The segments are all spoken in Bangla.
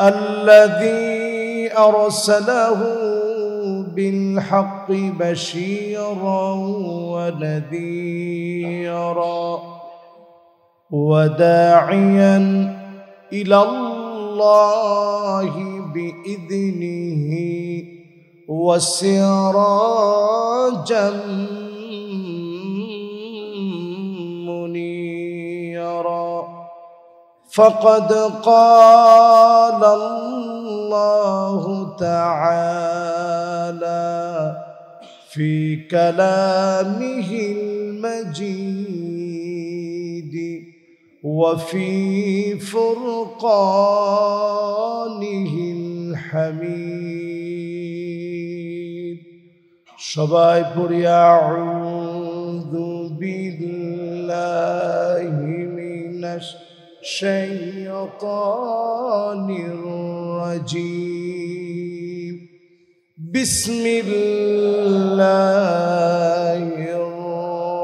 الذي أرسله بالحق بشيرا ونذيرا وداعيا إلى الله بإذنه وسراجا منيرا فقد قال الله تعالى في كلامه المجيد وفي فرقانه الحميد সবাই পড়ি আউযু বিল্লাহি মিনাশ শাইতানির রাজীম বিসমিল্লাহির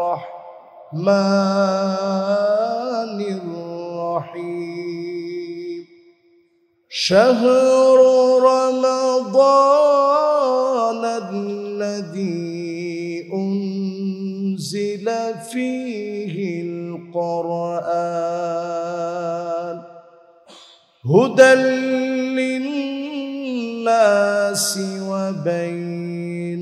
রাহমানির রহিম শাহরু রমাদানাল্লাযী উনজিলা ফীহিল কুরআন হুদাল লিন্নাসি ওয়া বাইনাতিন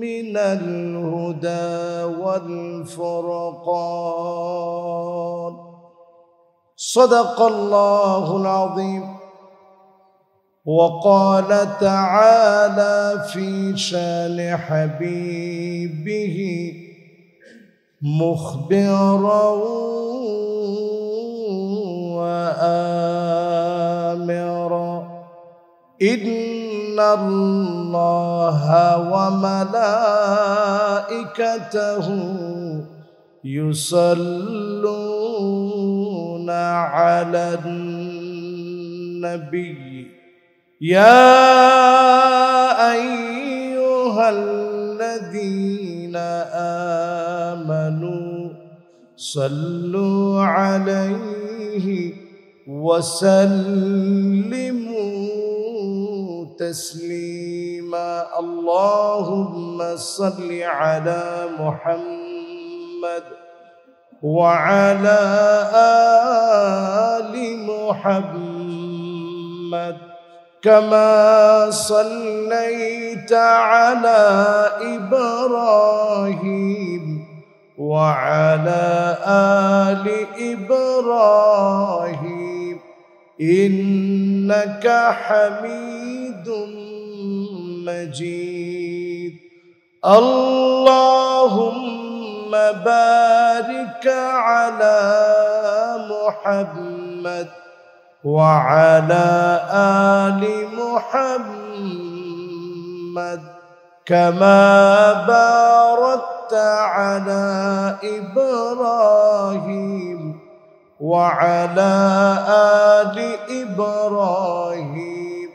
মিনাল হুদা ওয়াল ফুরকান সাদাকাল্লাহুল আযীম وقال تعالى في شان حبيبه مخبرا وآمرا إن الله وملائكته يصلون على النبي يا أيها الذين آمنوا صلوا عليه وسلموا تسليما اللهم صل على محمد وعلى آل محمد كما صليت على إبراهيم وعلى آل إبراهيم إنك حميد مجيد اللهم بارك على محمد وعلى آل محمد كما باركت على إبراهيم وعلى آل إبراهيم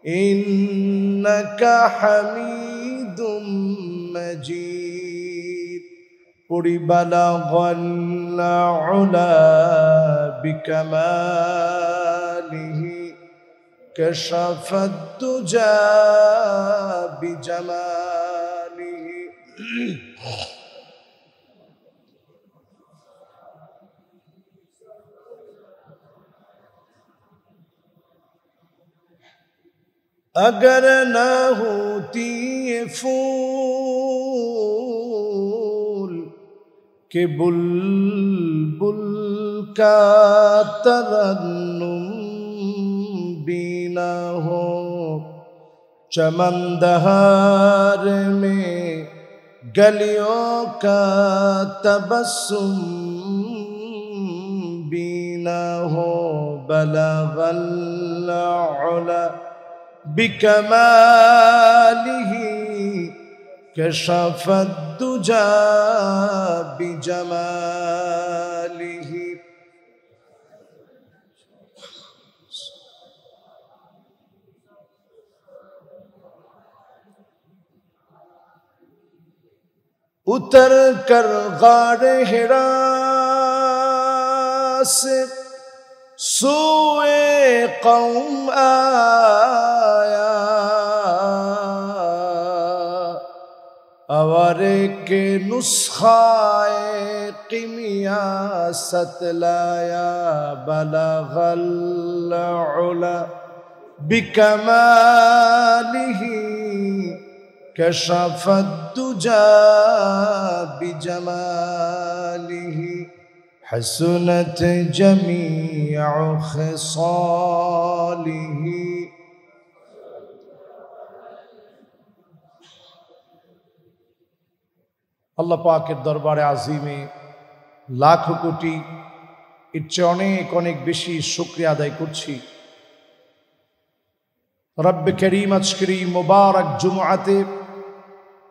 إنك حميد مجيد بلغ العلا بكماله كشف الدجى بجماله अगर न होती ये फूल के बुलबुल का तरन्नुम भी न हो चमनदहार में गलियों का तबस्सुम भी न हो बलगल उला بكماله كشف الدجى بجماله उतर कर गारे हिरा से सोए कौम आया अवरे के नुस्खाए किमिया सतलाया बलगल उला बिकमालिही कशफत दुजा बिजमालिही हसनत जमीअ खिसालिही। আল্লাহ পাকের দরবারে আজিমে লাখ কোটি এর চেয়ে অনেক অনেক বেশি শুকরিয়া আদায় করছি। রব্বে করিম আজকের এই মোবারক জুমআতে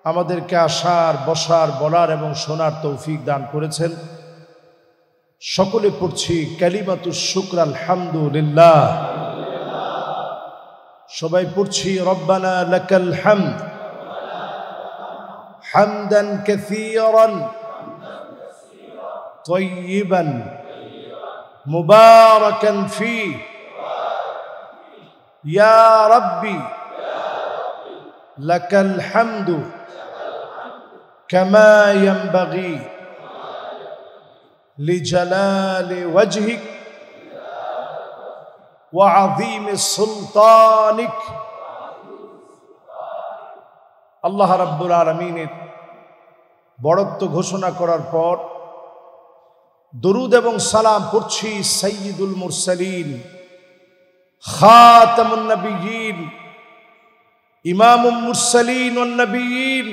আমাদেরকে আসার, বসার, বলার এবং শোনার তৌফিক দান করেছেন। সকলে পড়ছি কালিমাতুশ শুকর আলহামদুলিল্লাহ। সবাই পড়ছি রব্বানা লাকাল হামদ হামদান কাসীরান তাইয়িবান মুবারাকান ফীহি ইয়া রাব্বি লাকাল হামদু কামা ইয়ানবাগি লিজালালি ওয়াজহিক ওয়া আযীমি সুলতানিক। আল্লাহ রাব্বুল আলামিনের বড়ত্ব ঘোষণা করার পর দরুদ এবং সালাম পড়ছি সাইয়্যিদুল মুরসালিন খাতামুন নবিয়্যিন ইমামুল মুরসালিন ওয়ান নবিয়্যিন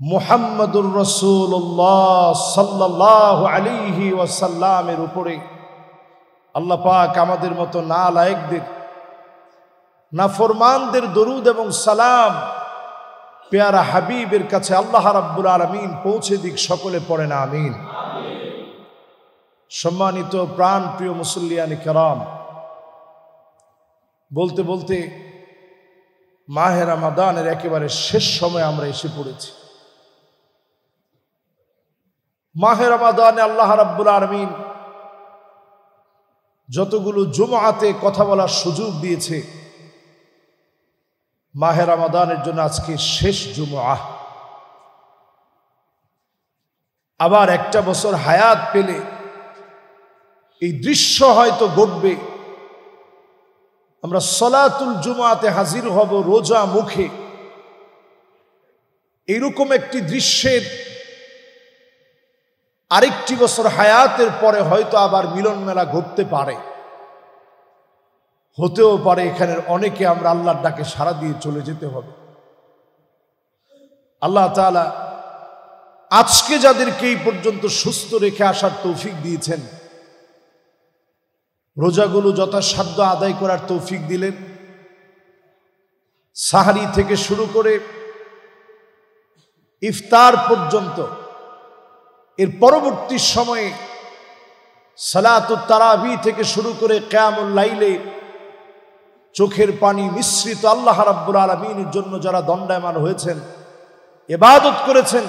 মুহাম্মাদুর রাসূলুল্লাহ সাল্লাল্লাহু আলাইহি ওয়াসাল্লামের উপরে। আল্লাহ পাক আমাদের মতো নালায়েকদের, নাফরমানদের দরুদ এবং সালাম পেয়ারা হাবিবের কাছে আল্লাহ রাব্বুল আলামিন পৌঁছে দিক। সকলে পড়েন আমিন। সম্মানিত প্রাণ প্রিয় মুসল্লিয়ানে কেরাম, বলতে বলতে মাহে রমাদানের একেবারে শেষ সময় আমরা এসে পড়েছি। মাহে রমাদানে আল্লাহ রাব্বুল আলামিন যতগুলো জুমআতে কথা বলার সুযোগ দিয়েছে, মাহে রমাদানের জন্য আজকে শেষ জুমআ। আবার একটা বছর হায়াত পেলে এই দৃশ্য হয়তো ঘটবে, আমরা সলাতুল জুমআতে হাজির হব রোজা মুখে। এইরকম একটি দৃশ্যের আরেকটি বছর হায়াতের পরে হয়তো আবার মিলন মেলা ঘটতে পারে, হতেও পারে এখানের অনেকে আমরা আল্লাহর ডাকে সাড়া দিয়ে চলে যেতে হবে। আল্লাহ তাআলা আজকে যাদেরকে এই পর্যন্ত সুস্থ রেখে আসার তৌফিক দিয়েছেন, রোজাগুলো যথাসাধ্য আদায় করার তৌফিক দিলেন। সাহারি থেকে শুরু করে ইফতার পর্যন্ত, এর পরবর্তী সময়ে সালাতুত তারাবি থেকে শুরু করে কিয়ামুল লাইলে চোখের পানি মিশ্রিত আল্লাহ রাব্বুল আলামিনের জন্য যারা দণ্ডায়মান হয়েছেন, ইবাদত করেছেন,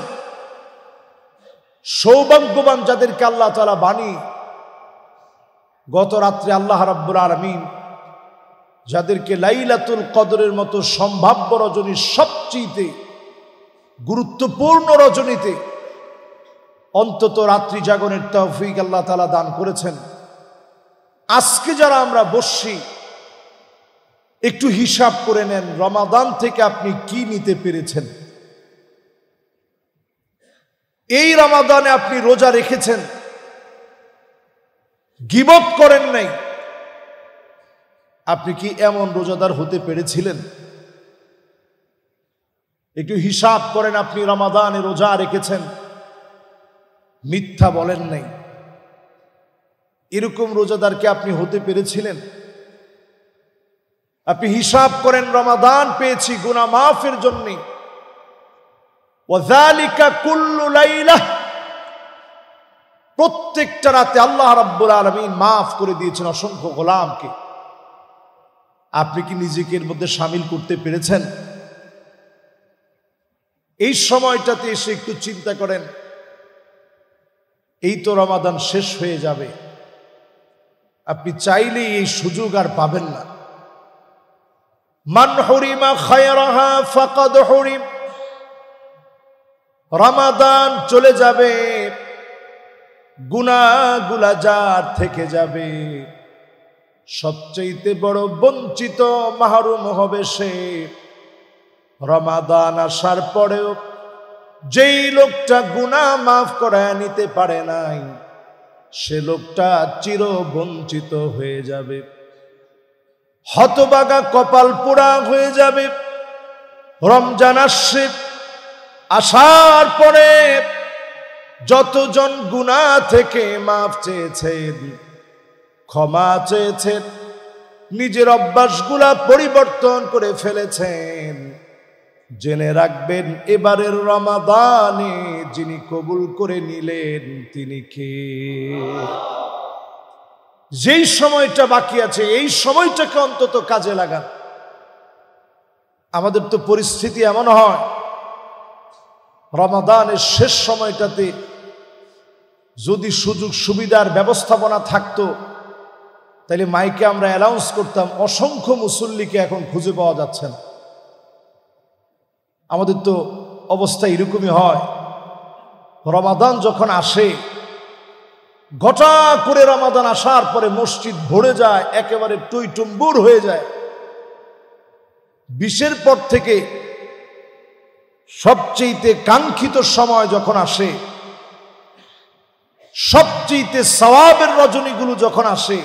সৌভাগ্যবান যাদেরকে আল্লাহ তাআলা বানিয়ে গত রাত্রে আল্লাহ রাব্বুল আলামিন যাদেরকে লাইলাতুল কদরের মতো সম্ভাব্য রজনীর সবচেয়ে গুরুত্বপূর্ণ রজনীতে অন্তত রাত্রি জাগরণের তৌফিক আল্লাহ তাআলা দান করেছেন। আজকে যারা আমরা বসছি, একটু হিসাব করে নেন রমাদান থেকে আপনি কি নিতে পেরেছেন। এই রমাদানে আপনি রোজা রেখেছেন, গীবত করেন নাই, আপনি কি এমন রোজাদার হতে পেরেছিলেন? একটু হিসাব করেন, আপনি রমাদানে রোজা রেখেছেন, মিথ্যা বলেন নাই, এরকম রোজাদারকে আপনি হতে পেরেছিলেন? আপনি হিসাব করেন রমাদান পেয়েছি গুনাহ মাফের জন্য। ওয়াযালিকা কুল্লু লাইলা, প্রত্যেকটা রাতে আল্লাহ রাব্বুল আলামিন মাফ করে দিয়েছেন অসংখ্য গোলামকে। আপনি কি নিজেকে এর মধ্যে শামিল করতে পেরেছেন? এই সময়টাতে এসে একটু চিন্তা করেন, এই তো রমাদান শেষ হয়ে যাবে, আপনি চাইলেই এই সুযোগ আর পাবেন না। মান হুরিমা খায়রাহা ফাকাদ হুরিম। রমাদান চলে যাবে, গুনাহগুলা যার থেকে যাবে, সবচেয়ে বড় বঞ্চিত মাহরুম হবে সে। রমাদান আসার পরেও যেই লোকটা গুনাহ মাফ করায় নিতে পারে নাই, সে লোকটা চির বঞ্চিত হয়ে যাবে, হতবাগা কপাল পোড়া হয়ে যাবে। রমজান আসছে, আসার পরে যতজন গুনাহ থেকে মাফ চেয়েছেন, ক্ষমা চেয়েছেন, নিজের অভ্যাসগুলা পরিবর্তন করে ফেলেছেন, জেনে রাখবেন এবারের রমাদানে যিনি কবুল করে নিলেন তিনি কে। যেই সময়টা বাকি আছে এই সময়টাকে অন্তত কাজে লাগান। আমাদের তো পরিস্থিতি এমন হয়, রমাদানের শেষ সময়টাতে যদি সুযোগ সুবিধার ব্যবস্থাপনা থাকতো, তাহলে মাইকে আমরা অ্যানাউন্স করতাম, অসংখ্য মুসল্লিকে এখন খুঁজে পাওয়া যাচ্ছে না। আমাদের তো অবস্থা এরকমই হয়, রমাদান যখন আসে, ঘটা করে রমাদান আসার পরে মসজিদ ভরে যায়, একেবারে টইটুম্বুর হয়ে যায়। 20-এর পর থেকে সবচেয়ে কাঙ্ক্ষিত সময় যখন আসে, সবচেয়ে সওয়াবের রজনীগুলো যখন আসে,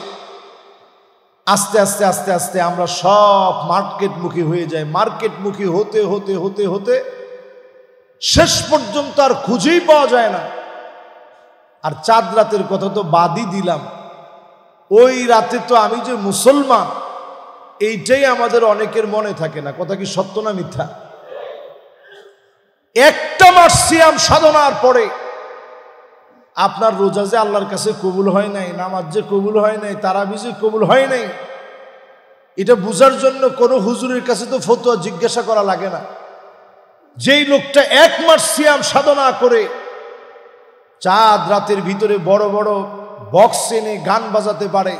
আস্তে আস্তে আস্তে আস্তে আমরা সব মার্কেটমুখী হয়ে যাই। মার্কেটমুখী হতে হতে হতে হতে শেষ পর্যন্ত আর খুঁজেই পাওয়া যায় না। আর চাঁদ রাতের কথা তো বাদই দিলাম, ওই রাতে তো আমি যে মুসলমান এইটাই আমাদের অনেকের মনে থাকে না। কথা কি সত্য না মিথ্যা? একটা মাস সিয়াম সাধনার পরে আপনার রোজা যে আল্লাহর কাছে কবুল হয় নাই, নামাজ যে কবুল হয় নাই, তারাবি যে কবুল হয় নাই, এটা বুঝার জন্য কোনো হুজুরের কাছে তো ফতোয়া জিজ্ঞাসা করা লাগে না। যেই লোকটা 1 মাস সিয়াম সাধনা করে চাঁদ রাতের ভিতরে বড় বড় বক্স এনে গান বাজাতে পারে,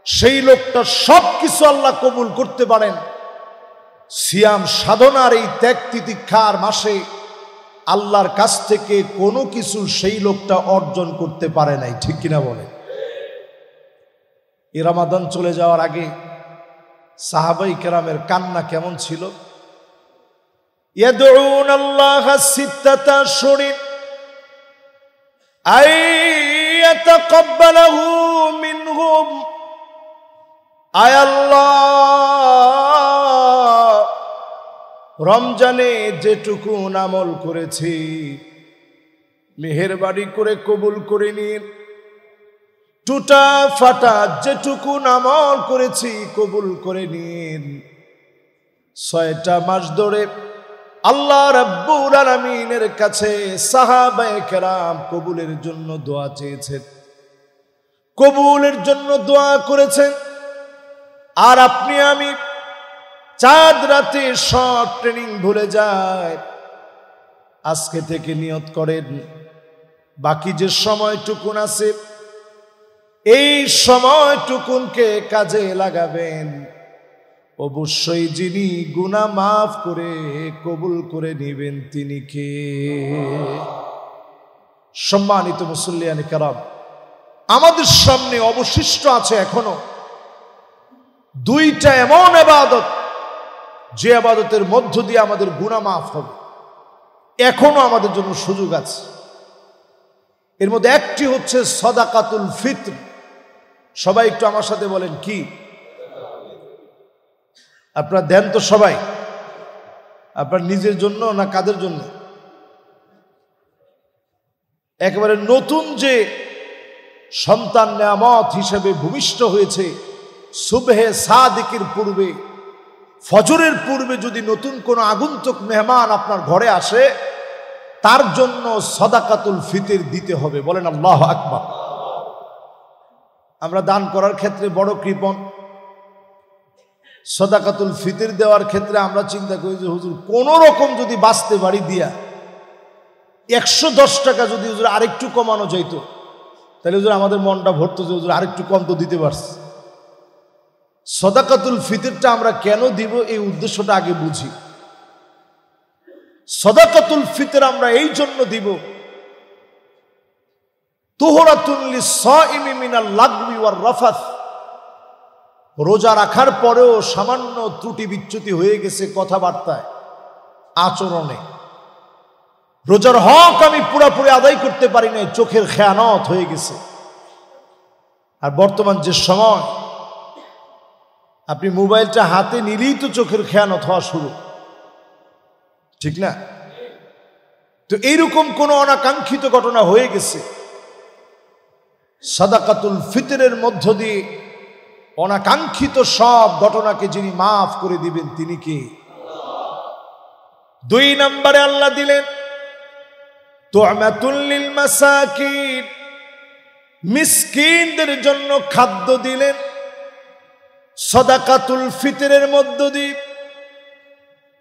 সেই লোকটা সব কিছু আল্লাহ কবুল করতে পারেন। সিয়াম সাধনার এই ত্যাগ তিতিক্ষার মাসে আল্লাহর কাছ থেকে কোনো কিছু সেই লোকটা অর্জন করতে পারে নাই। ঠিক কিনা বলে? এই রমাদান চলে যাওয়ার আগে সাহাবাই কেরামের কান্না কেমন ছিল? ইয়াদউনাল্লাহ সিত্তাতা শুরিন আইয়াতাকাব্বালাহু মিনহুম। আয় আল্লাহ, রমজানে যেটুকু আমল করেছি মেহেরবানি করে কবুল করে নিন। টুটা ফাটা যেটুকু আমল করেছি কবুল করে নিন। 6টা মাস ধরে আল্লাহ রাব্বুল আলামিনের কাছে সাহাবায়ে কেরাম কবুলের জন্য দোয়া চেয়েছেন, কবুলের জন্য দোয়া করেছেন। আর আপনি আমি চাঁদ রাতে সব ট্রেনিং ভুলে যায়। আজকে থেকে নিয়ত করেন, বাকি যে সময়টুকুন আছে এই সময়টুকুনকে কাজে লাগাবেন। অবশ্যই যিনি গুনাহ মাফ করে কবুল করে নেবেন তিনি কে? সম্মানিত মুসল্লিয়ান কেরাম, আমাদের সামনে অবশিষ্ট আছে এখনো 2টা এমন ইবাদত, যে ইবাদতের মধ্য দিয়ে আমাদের গুনাহ মাফ হবে। এখনো আমাদের জন্য সুযোগ আছে। এর মধ্যে একটি হচ্ছে সাদাকাতুল ফিত্র। সবাই একটু আমার সাথে বলেন কি? আপনারা দেন তো সবাই? আপনার নিজের জন্য না কাদের জন্য? একেবারে নতুন যে সন্তান নেয়ামত হিসেবে ভূমিষ্ঠ হয়েছে, সুবহে সাদিকের পূর্বে, ফজরের পূর্বে যদি নতুন কোনো আগন্তুক মেহমান আপনার ঘরে আসে, তার জন্য সাদাকাতুল ফিতর দিতে হবে। বলেন আল্লাহু আকবার। আমরা দান করার ক্ষেত্রে বড় কৃপণ। সাদাকাতুল ফিতর দেওয়ার ক্ষেত্রে আমরা চিন্তা করি যে হুজুর কোন রকম যদি বাঁচতে পারি দিয়া 110 টাকা যদি হুজুর আরেকটু কমানো যাইতো তাহলে হুজুর আমাদের মনটা ভরতো যে হুজুর আরেকটু কম তো দিতে পারছি। সাদাকাতুল ফিতরটা আমরা কেন দিব এই উদ্দেশ্যটা আগে বুঝি। সাদাকাতুল ফিতর আমরা এই জন্য দিব, তুহরাতুন লিস-সাইমি মিনাল লাগবি ওয়ার রাফাস। রোজা রাখার পরেও সামান্য ত্রুটি বিচ্যুতি হয়ে গেছে কথাবার্তায়, আচরণে। রোজার হক আমি পুরোপুরি আদায় করতে পারি নাই, চোখের খেয়ানত হয়ে গেছে। আর বর্তমান যে সময়, আপনি মোবাইলটা হাতে নিলেই তো চোখের খেয়ানত হওয়া শুরু, ঠিক না? তো এইরকম কোন অনাকাঙ্ক্ষিত ঘটনা হয়ে গেছে, সাদাকাতুল ফিতরের মধ্য দিয়ে অনাকাঙ্ক্ষিত সব ঘটনাকে যিনি মাফ করে দিবেন তিনি কে? 2 নম্বরে আল্লাহ দিলেন তু'মাতুল লিল মাসাকিন, মিসকিনদের জন্য খাদ্য দিলেন। সাদাকাতুল ফিতরের মধ্য দিয়ে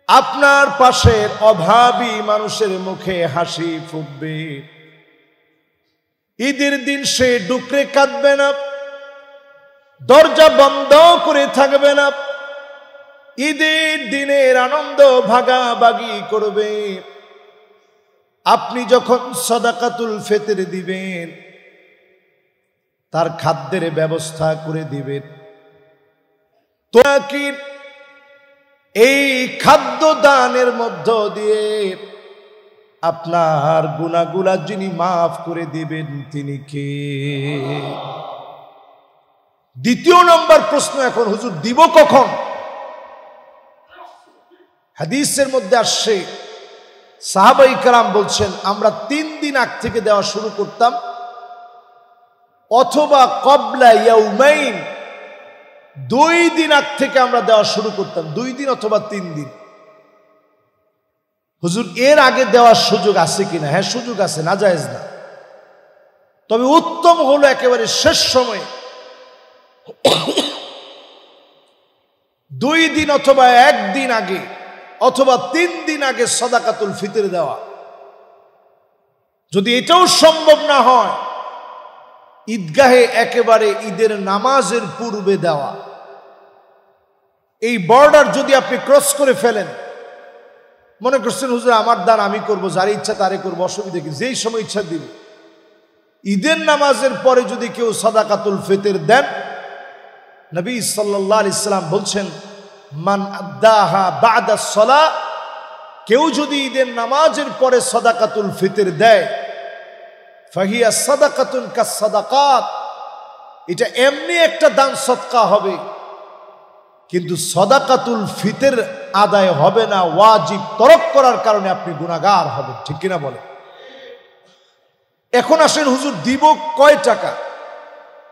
আপনার পাশের অভাবী মানুষের মুখে হাসি ফুটবে। ঈদের দিন সে ডুকরে কাঁদবে না, দরজা বন্ধ করে থাকবে না, ঈদের দিনের আনন্দ ভাগাভাগি করবে। আপনি যখন সাদাকাতুল ফিতর দিবেন, তার খাদ্যের ব্যবস্থা করে দিবেন। তো কি এই খাদ্য দানের মধ্য দিয়ে আপনার গুনাহগুলো যিনি মাফ করে দিবেন তিনি কে? দ্বিতীয় নম্বর প্রশ্ন এখন, হুজুর দিব কখন? হাদিসের মধ্যে আসছে, সাহাবায়ে কেরাম বলছেন আমরা 3 দিন আগ থেকে দেওয়া শুরু করতাম, অথবা ক্বাবলা ইয়াউমাইন, 2 দিন আগ থেকে আমরা দেওয়া শুরু করতাম, 2 দিন অথবা 3 দিন। হুজুর এর আগে দেওয়ার সুযোগ আছে কিনা? হ্যাঁ সুযোগ আছে, না জায়েজ না। তবে উত্তম হলো একেবারে শেষ সময়ে 2 দিন অথবা 1 দিন আগে অথবা 3 দিন আগে সাদাকাতুল ফিতর দেওয়া। যদি এটাও সম্ভব না হয়, ঈদগাহে একেবারে ঈদের নামাজের পূর্বে দেওয়া। এই বর্ডার যদি আপনি ক্রস করে ফেলেন, মনে করছেন হুজুর আমার দান আমি করব, যার ইচ্ছা তারে করবো, অসুবিধা কি? যেই সময় ইচ্ছা দিব। ঈদের নামাজের পরে যদি কেউ সাদাকাতুল ফিতর দেন, নবী সাল্লাল্লাহু আলাইহি সাল্লাম বলছেন মান আদাহা বা'দা সালাহ, কেউ যদি ঈদের নামাজের পরে সাদাকাতুল ফিতর দেয়, ফাহিয়া সাদাকাতুন কাস সাদাকাত, এটা এমনি একটা দান সদকা হবে, কিন্তু সাদাকাতুল ফিতর আদায় হবে না, ওয়াজিব তরক করার কারণে আপনি গুনাহগার হবেন, ঠিক কিনা বলে? এখন আসেন হুজুর দিব কয় টাকা,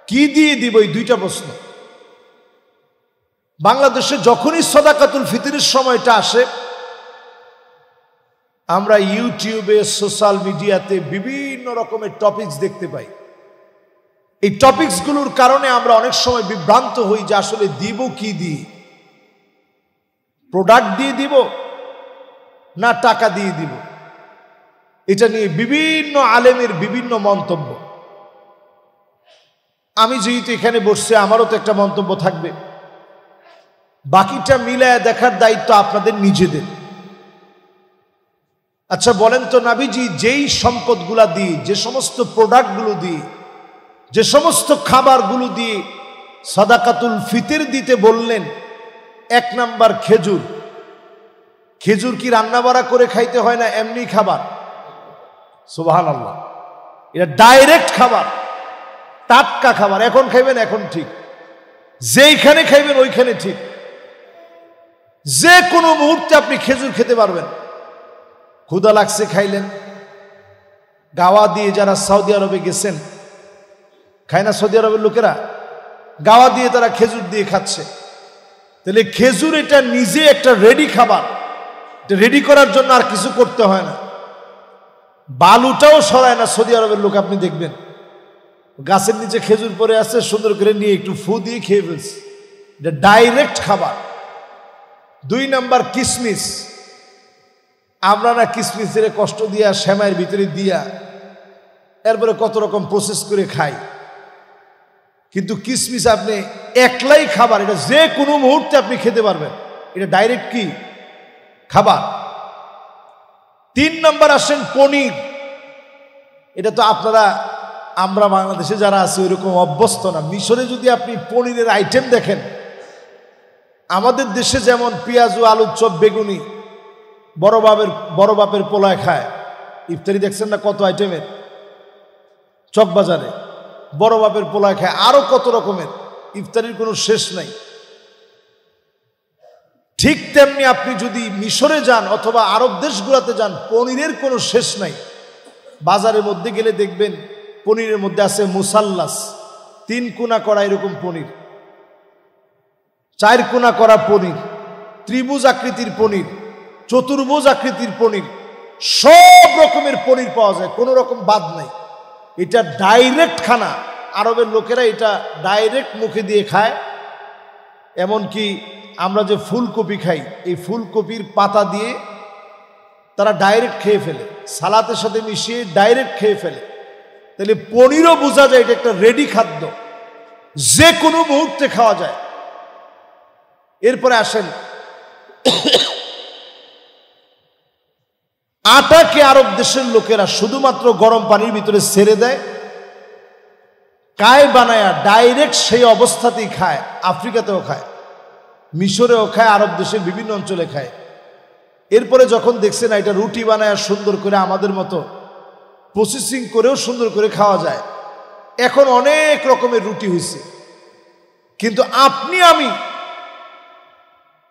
কি দিয়ে দিব? এই 2টা প্রশ্ন। বাংলাদেশে যখনই সাদাকাতুল ফিতরের সময়টা আসে, আমরা ইউটিউবে সোশ্যাল মিডিয়াতে বিভিন্ন রকমের টপিকস দেখতে পাই। এই টপিকসগুলোর কারণে আমরা অনেক সময় বিভ্রান্ত হই যে আসলে দিব কি দিয়ে, প্রোডাক্ট দিয়ে দিব না টাকা দিয়ে দিব। এটা নিয়ে বিভিন্ন আলেমের বিভিন্ন মন্তব্য। আমি যেহেতু এখানে বসছি, আমারও তো একটা মন্তব্য থাকবে, বাকিটা মিলায় দেখার দায়িত্ব আপনাদের নিজেদের। আচ্ছা বলেন তো নবীজি যেই সম্পদগুলা দিয়ে, যে সমস্ত প্রোডাক্টগুলো দিয়ে, যে সমস্ত খাবারগুলো দিয়ে সাদাকাতুল ফিতর দিতে বললেন, 1 নাম্বার খেজুর। খেজুর কি রান্না বাড়া করে খাইতে হয় না, এমনি খাবার? সুবহানাল্লাহ, এটা ডাইরেক্ট খাবার, টাটকা খাবার। এখন খাইবেন এখন ঠিক, যেইখানে খাইবেন ওইখানে ঠিক, যে কোনো মুহূর্তে আপনি খেজুর খেতে পারবেন। ক্ষুধা লাগছে খাইলেন। গাওয়া দিয়ে যারা সৌদি আরবে গেছেন, খায় না সৌদি আরবের লোকেরা? গাওয়া দিয়ে তারা খেজুর দিয়ে খাচ্ছে। তাহলে খেজুর এটা নিজে একটা রেডি খাবার, এটা রেডি করার জন্য আর কিছু করতে হয় না। বালুটাও সরায় না সৌদি আরবের লোক, আপনি দেখবেন গাছের নিচে খেজুর পড়ে আছে, সুন্দর করে নিয়ে একটু ফু দিয়ে খেয়ে ফেলছে। এটা ডাইরেক্ট খাবার। 2 নাম্বার কিশমিশ। আমরা না কিশমিশের কষ্ট দিয়া, শ্যামাইয়ের ভিতরে দিয়া, এরপরে কত রকম প্রসেস করে খাই। কিন্তু কিশমিশ আপনি একলাই খাবার, এটা যে কোনো মুহূর্তে আপনি খেতে পারবেন, এটা ডাইরেক্ট কি খাবার। 3 নম্বর আসেন পনির। এটা তো আমরা বাংলাদেশে যারা আছি ওইরকম অভ্যস্ত না। মিশরে যদি আপনি পনিরের আইটেম দেখেন, আমাদের দেশে যেমন পেঁয়াজু, আলুর চপ, বেগুনি, বড় বাপের পোলায় খায়, ইফতারি দেখছেন না কত আইটেমের, চকবাজারে বড় বাপের পোলায় খায়, আরো কত রকমের, ইফতারির কোনো শেষ নাই। ঠিক তেমনি আপনি যদি মিশরে যান অথবা আরব দেশগুলোতে যান, পনিরের কোনো শেষ নাই। বাজারের মধ্যে গেলে দেখবেন পনিরের মধ্যে আছে মুসাল্লাস, 3 কোনা করা এরকম পনির, 4 কোনা করা পনির, ত্রিভুজ আকৃতির পনির, চতুর্ভুজ আকৃতির পনির, সব রকমের পনির পাওয়া যায়, কোনো রকম বাদ নাই। এটা ডাইরেক্ট খানা। আরবের লোকেরা এটা ডাইরেক্ট মুখে দিয়ে খায়। এমনকি আমরা যে ফুলকপি খাই, এই ফুলকপির পাতা দিয়ে তারা ডাইরেক্ট খেয়ে ফেলে, সালাতের সাথে মিশিয়ে ডাইরেক্ট খেয়ে ফেলে। তাহলে পনিরও বোঝা যায় এটা একটা রেডি খাদ্য, যে কোনো মুহূর্তে খাওয়া যায়। এরপরে আসেন আটাকে আরব দেশের লোকেরা শুধুমাত্র গরম পানির ভিতরে ছেড়ে দেয়, কায় বানায়া ডাইরেক্ট সেই অবস্থাতেই খায়। আফ্রিকাতেও খায়, মিশরেও খায়, আরব দেশের বিভিন্ন অঞ্চলে খায়। এরপরে যখন দেখছে না এটা রুটি বানায়া সুন্দর করে আমাদের মতো প্রসেসিং করেও সুন্দর করে খাওয়া যায়, এখন অনেক রকমের রুটি হয়েছে। কিন্তু আপনি আমি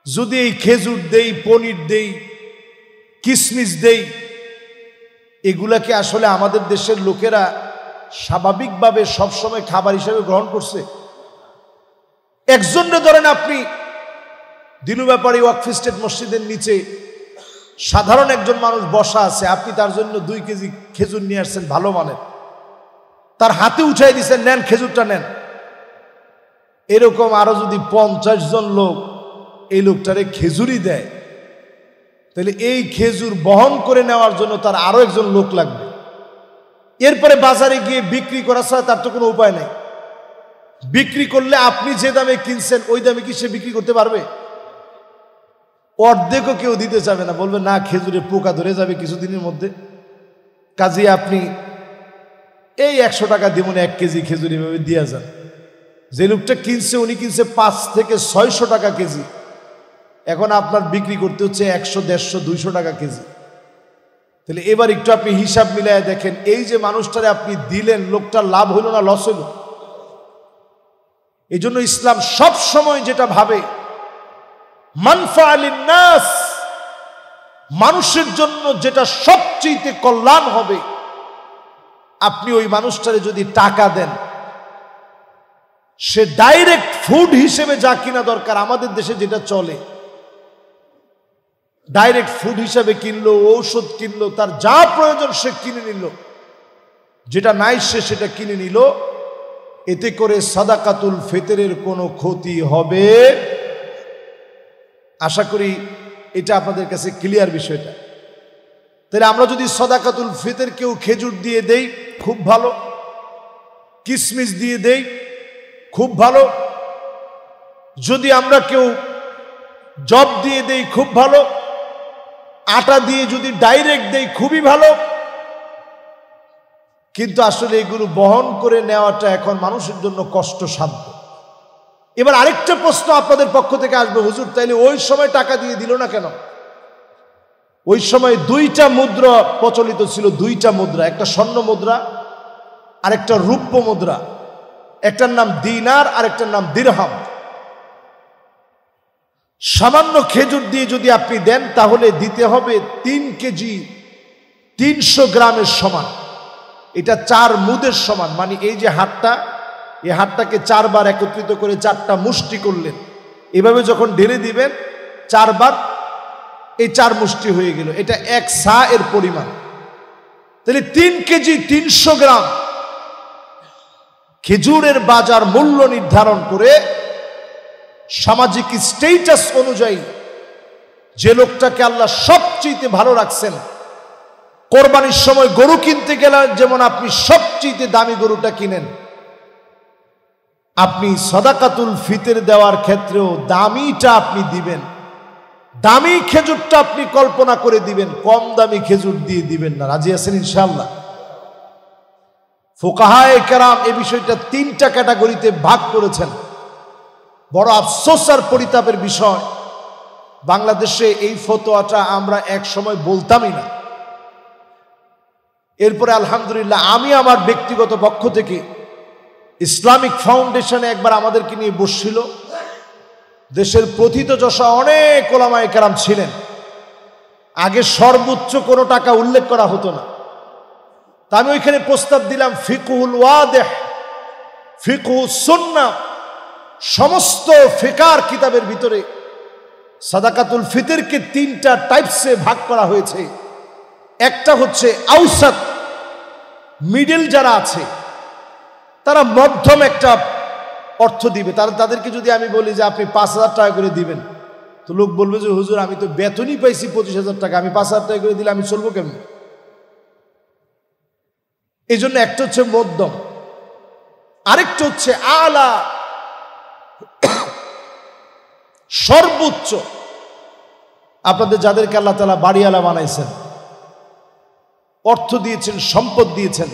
যদি এই খেজুর দেই, পনির দেই, কিশমিশ দেই, এগুলাকে আসলে আমাদের দেশের লোকেরা স্বাভাবিকভাবে সবসময় খাবার হিসেবে গ্রহণ করছে? একজনে ধরেন আপনি দিনু ব্যাপারী ওয়াকফ স্টেট মসজিদের নিচে সাধারণ একজন মানুষ বসা আছে, আপনি তার জন্য 2 কেজি খেজুর নিয়ে আসছেন ভালো মানের, তার হাতে উঠাই দিচ্ছেন, নেন খেজুরটা নেন। এরকম আরো যদি 50 জন লোক এই লোকটারে খেজুরই দেয়, তাহলে এই খেজুর বহন করে নেওয়ার জন্য তার আরো একজন লোক লাগবে। এরপরে বাজারে গিয়ে বিক্রি করা ছাড়া তার তো কোনো উপায় নেই। বিক্রি করলে আপনি যে দামে কিনছেন ওই দামে কি সে বিক্রি করতে পারবে? অর্ধেকও কেউ দিতে চাবে না, বলবে না খেজুরে পোকা ধরে যাবে কিছুদিনের মধ্যে। কাজে আপনি এই 100 টাকা দিবেন 1 কেজি খেজুর, এভাবে দিয়ে যান। যে লোকটা কিনছে উনি কিনছে 5 থেকে 600 টাকা কেজি, এখন আপনার বিক্রি করতে হচ্ছে 100, 150, 200 টাকা কেজি। তাহলে এবার একটু আপনি হিসাব মিলায় দেখেন, এই যে মানুষটারে আপনি দিলেন, লোকটার লাভ হইল না লস হইল? এই জন্য ইসলাম সব সময় যেটা ভাবে মানফা লিন-নাস, মানুষের জন্য যেটা সবচেয়ে কল্যাণ হবে, আপনি ওই মানুষটারে যদি টাকা দেন, সে ডাইরেক্ট ফুড হিসেবে যা কিনা দরকার, আমাদের দেশে যেটা চলে ডাইরেক্ট ফুড হিসেবে কিনলো, ঔষধ কিনলো, তার যা প্রয়োজন সে কিনে নিল, যেটা নাই সে সেটা কিনে নিল। এতে করে সাদাকাতুল ফিতরের কোনো ক্ষতি হবে? আশা করি এটা আপনাদের কাছে ক্লিয়ার বিষয়টা। তাহলে আমরা যদি সাদাকাতুল ফিতর কেউ খেজুর দিয়ে দেই, খুব ভালো, কিশমিশ দিয়ে দেই, খুব ভালো। যদি আমরা কেউ জব দিয়ে দেই, খুব ভালো। আটা দিয়ে যদি ডাইরেক্ট দেই, খুবই ভালো। কিন্তু আসলে এগুলো বহন করে নেওয়াটা এখন মানুষের জন্য কষ্টসাধ্য। এবার আরেকটা প্রশ্ন আপনাদের পক্ষ থেকে আসবে, হুজুর তাইলে ওই সময় টাকা দিয়ে দিল না কেন? ওই সময় 2টা মুদ্রা প্রচলিত ছিল, 2টা মুদ্রা, একটা স্বর্ণ মুদ্রা আর একটা রূপ্য মুদ্রা। একটার নাম দিনার আর একটার নাম দিরহাম। সামান্য খেজুর দিয়ে যদি আপনি দেন, তাহলে দিতে হবে 3 কেজি 300 গ্রামের সমান। এটা 4 মুদের সমান। মানে এই যে হাতটা, এই হাতটাকে 4 বার একত্রিত করে 4টা মুষ্টি করলেন, এভাবে যখন ঢেলে দিবেন 4 বার, এই 4 মুষ্টি হয়ে গেল। এটা 1 সা এর পরিমাণ। তাহলে 3 কেজি 300 গ্রাম খেজুরের বাজার মূল্য নির্ধারণ করে সামাজিক স্ট্যাটাস অনুযায়ী যে লোকটাকে আল্লাহ সবচেয়ে ভালো রাখছেন, কোরবানির সময় গরু কিনতে গেলে যেমন আপনি সবচেয়ে দামি গরুটা কিনেন, আপনি সাদাকাতুল ফিতর দেওয়ার ক্ষেত্রেও দামিটা আপনি দিবেন। দামি খেজুরটা আপনি কল্পনা করে দিবেন, কম দামি খেজুর দিয়ে দিবেন না। রাজি আছেন ইনশাআল্লাহ? ফুকাহায়ে কেরাম এই বিষয়টা 3টা ক্যাটাগরিতে ভাগ করেছেন। বড় আফসোস আর পরিতাপের বিষয়, বাংলাদেশে এই ফতোয়াটা আমরা এক সময় বলতামই না। এরপরে আলহামদুলিল্লাহ আমি আমার ব্যক্তিগত পক্ষ থেকে ইসলামিক ফাউন্ডেশনে একবার আমাদেরকে নিয়ে বসছিল। দেশের প্রথিতযশা অনেক ওলামায়ে কেরাম ছিলেন। আগে সর্বোচ্চ কোনো টাকা উল্লেখ করা হতো না। তা আমি ওইখানে প্রস্তাব দিলাম ফিকহুল ওয়াদিহ, ফিকহুস সুন্নাহ, সমস্ত ফিকার কিতাবের ভিতরে সাদাকাতুল ফিতরকে 3টা টাইপসে ভাগ করা হয়েছে। একটা হচ্ছে আউসাত, মিডল যারা আছে তারা মধ্যম একটা অর্থ দিবে। তাদেরকে যদি আমি বলি যে আপনি 5,000 টাকা করে দিবেন, তো লোক বলবে যে হুজুর আমি তো বেতনই পাইছি 25,000 টাকা, আমি 5,000 টাকা করে দিলে আমি চলবো কেমন? এই জন্য একটা হচ্ছে মধ্যম, আরেকটা হচ্ছে আলা, সর্বোচ্চ। আপনাদের যাদেরকে আল্লাহ তাআলা বাড়িওয়ালা বানাইছেন, অর্থ দিয়েছেন, সম্পদ দিয়েছেন,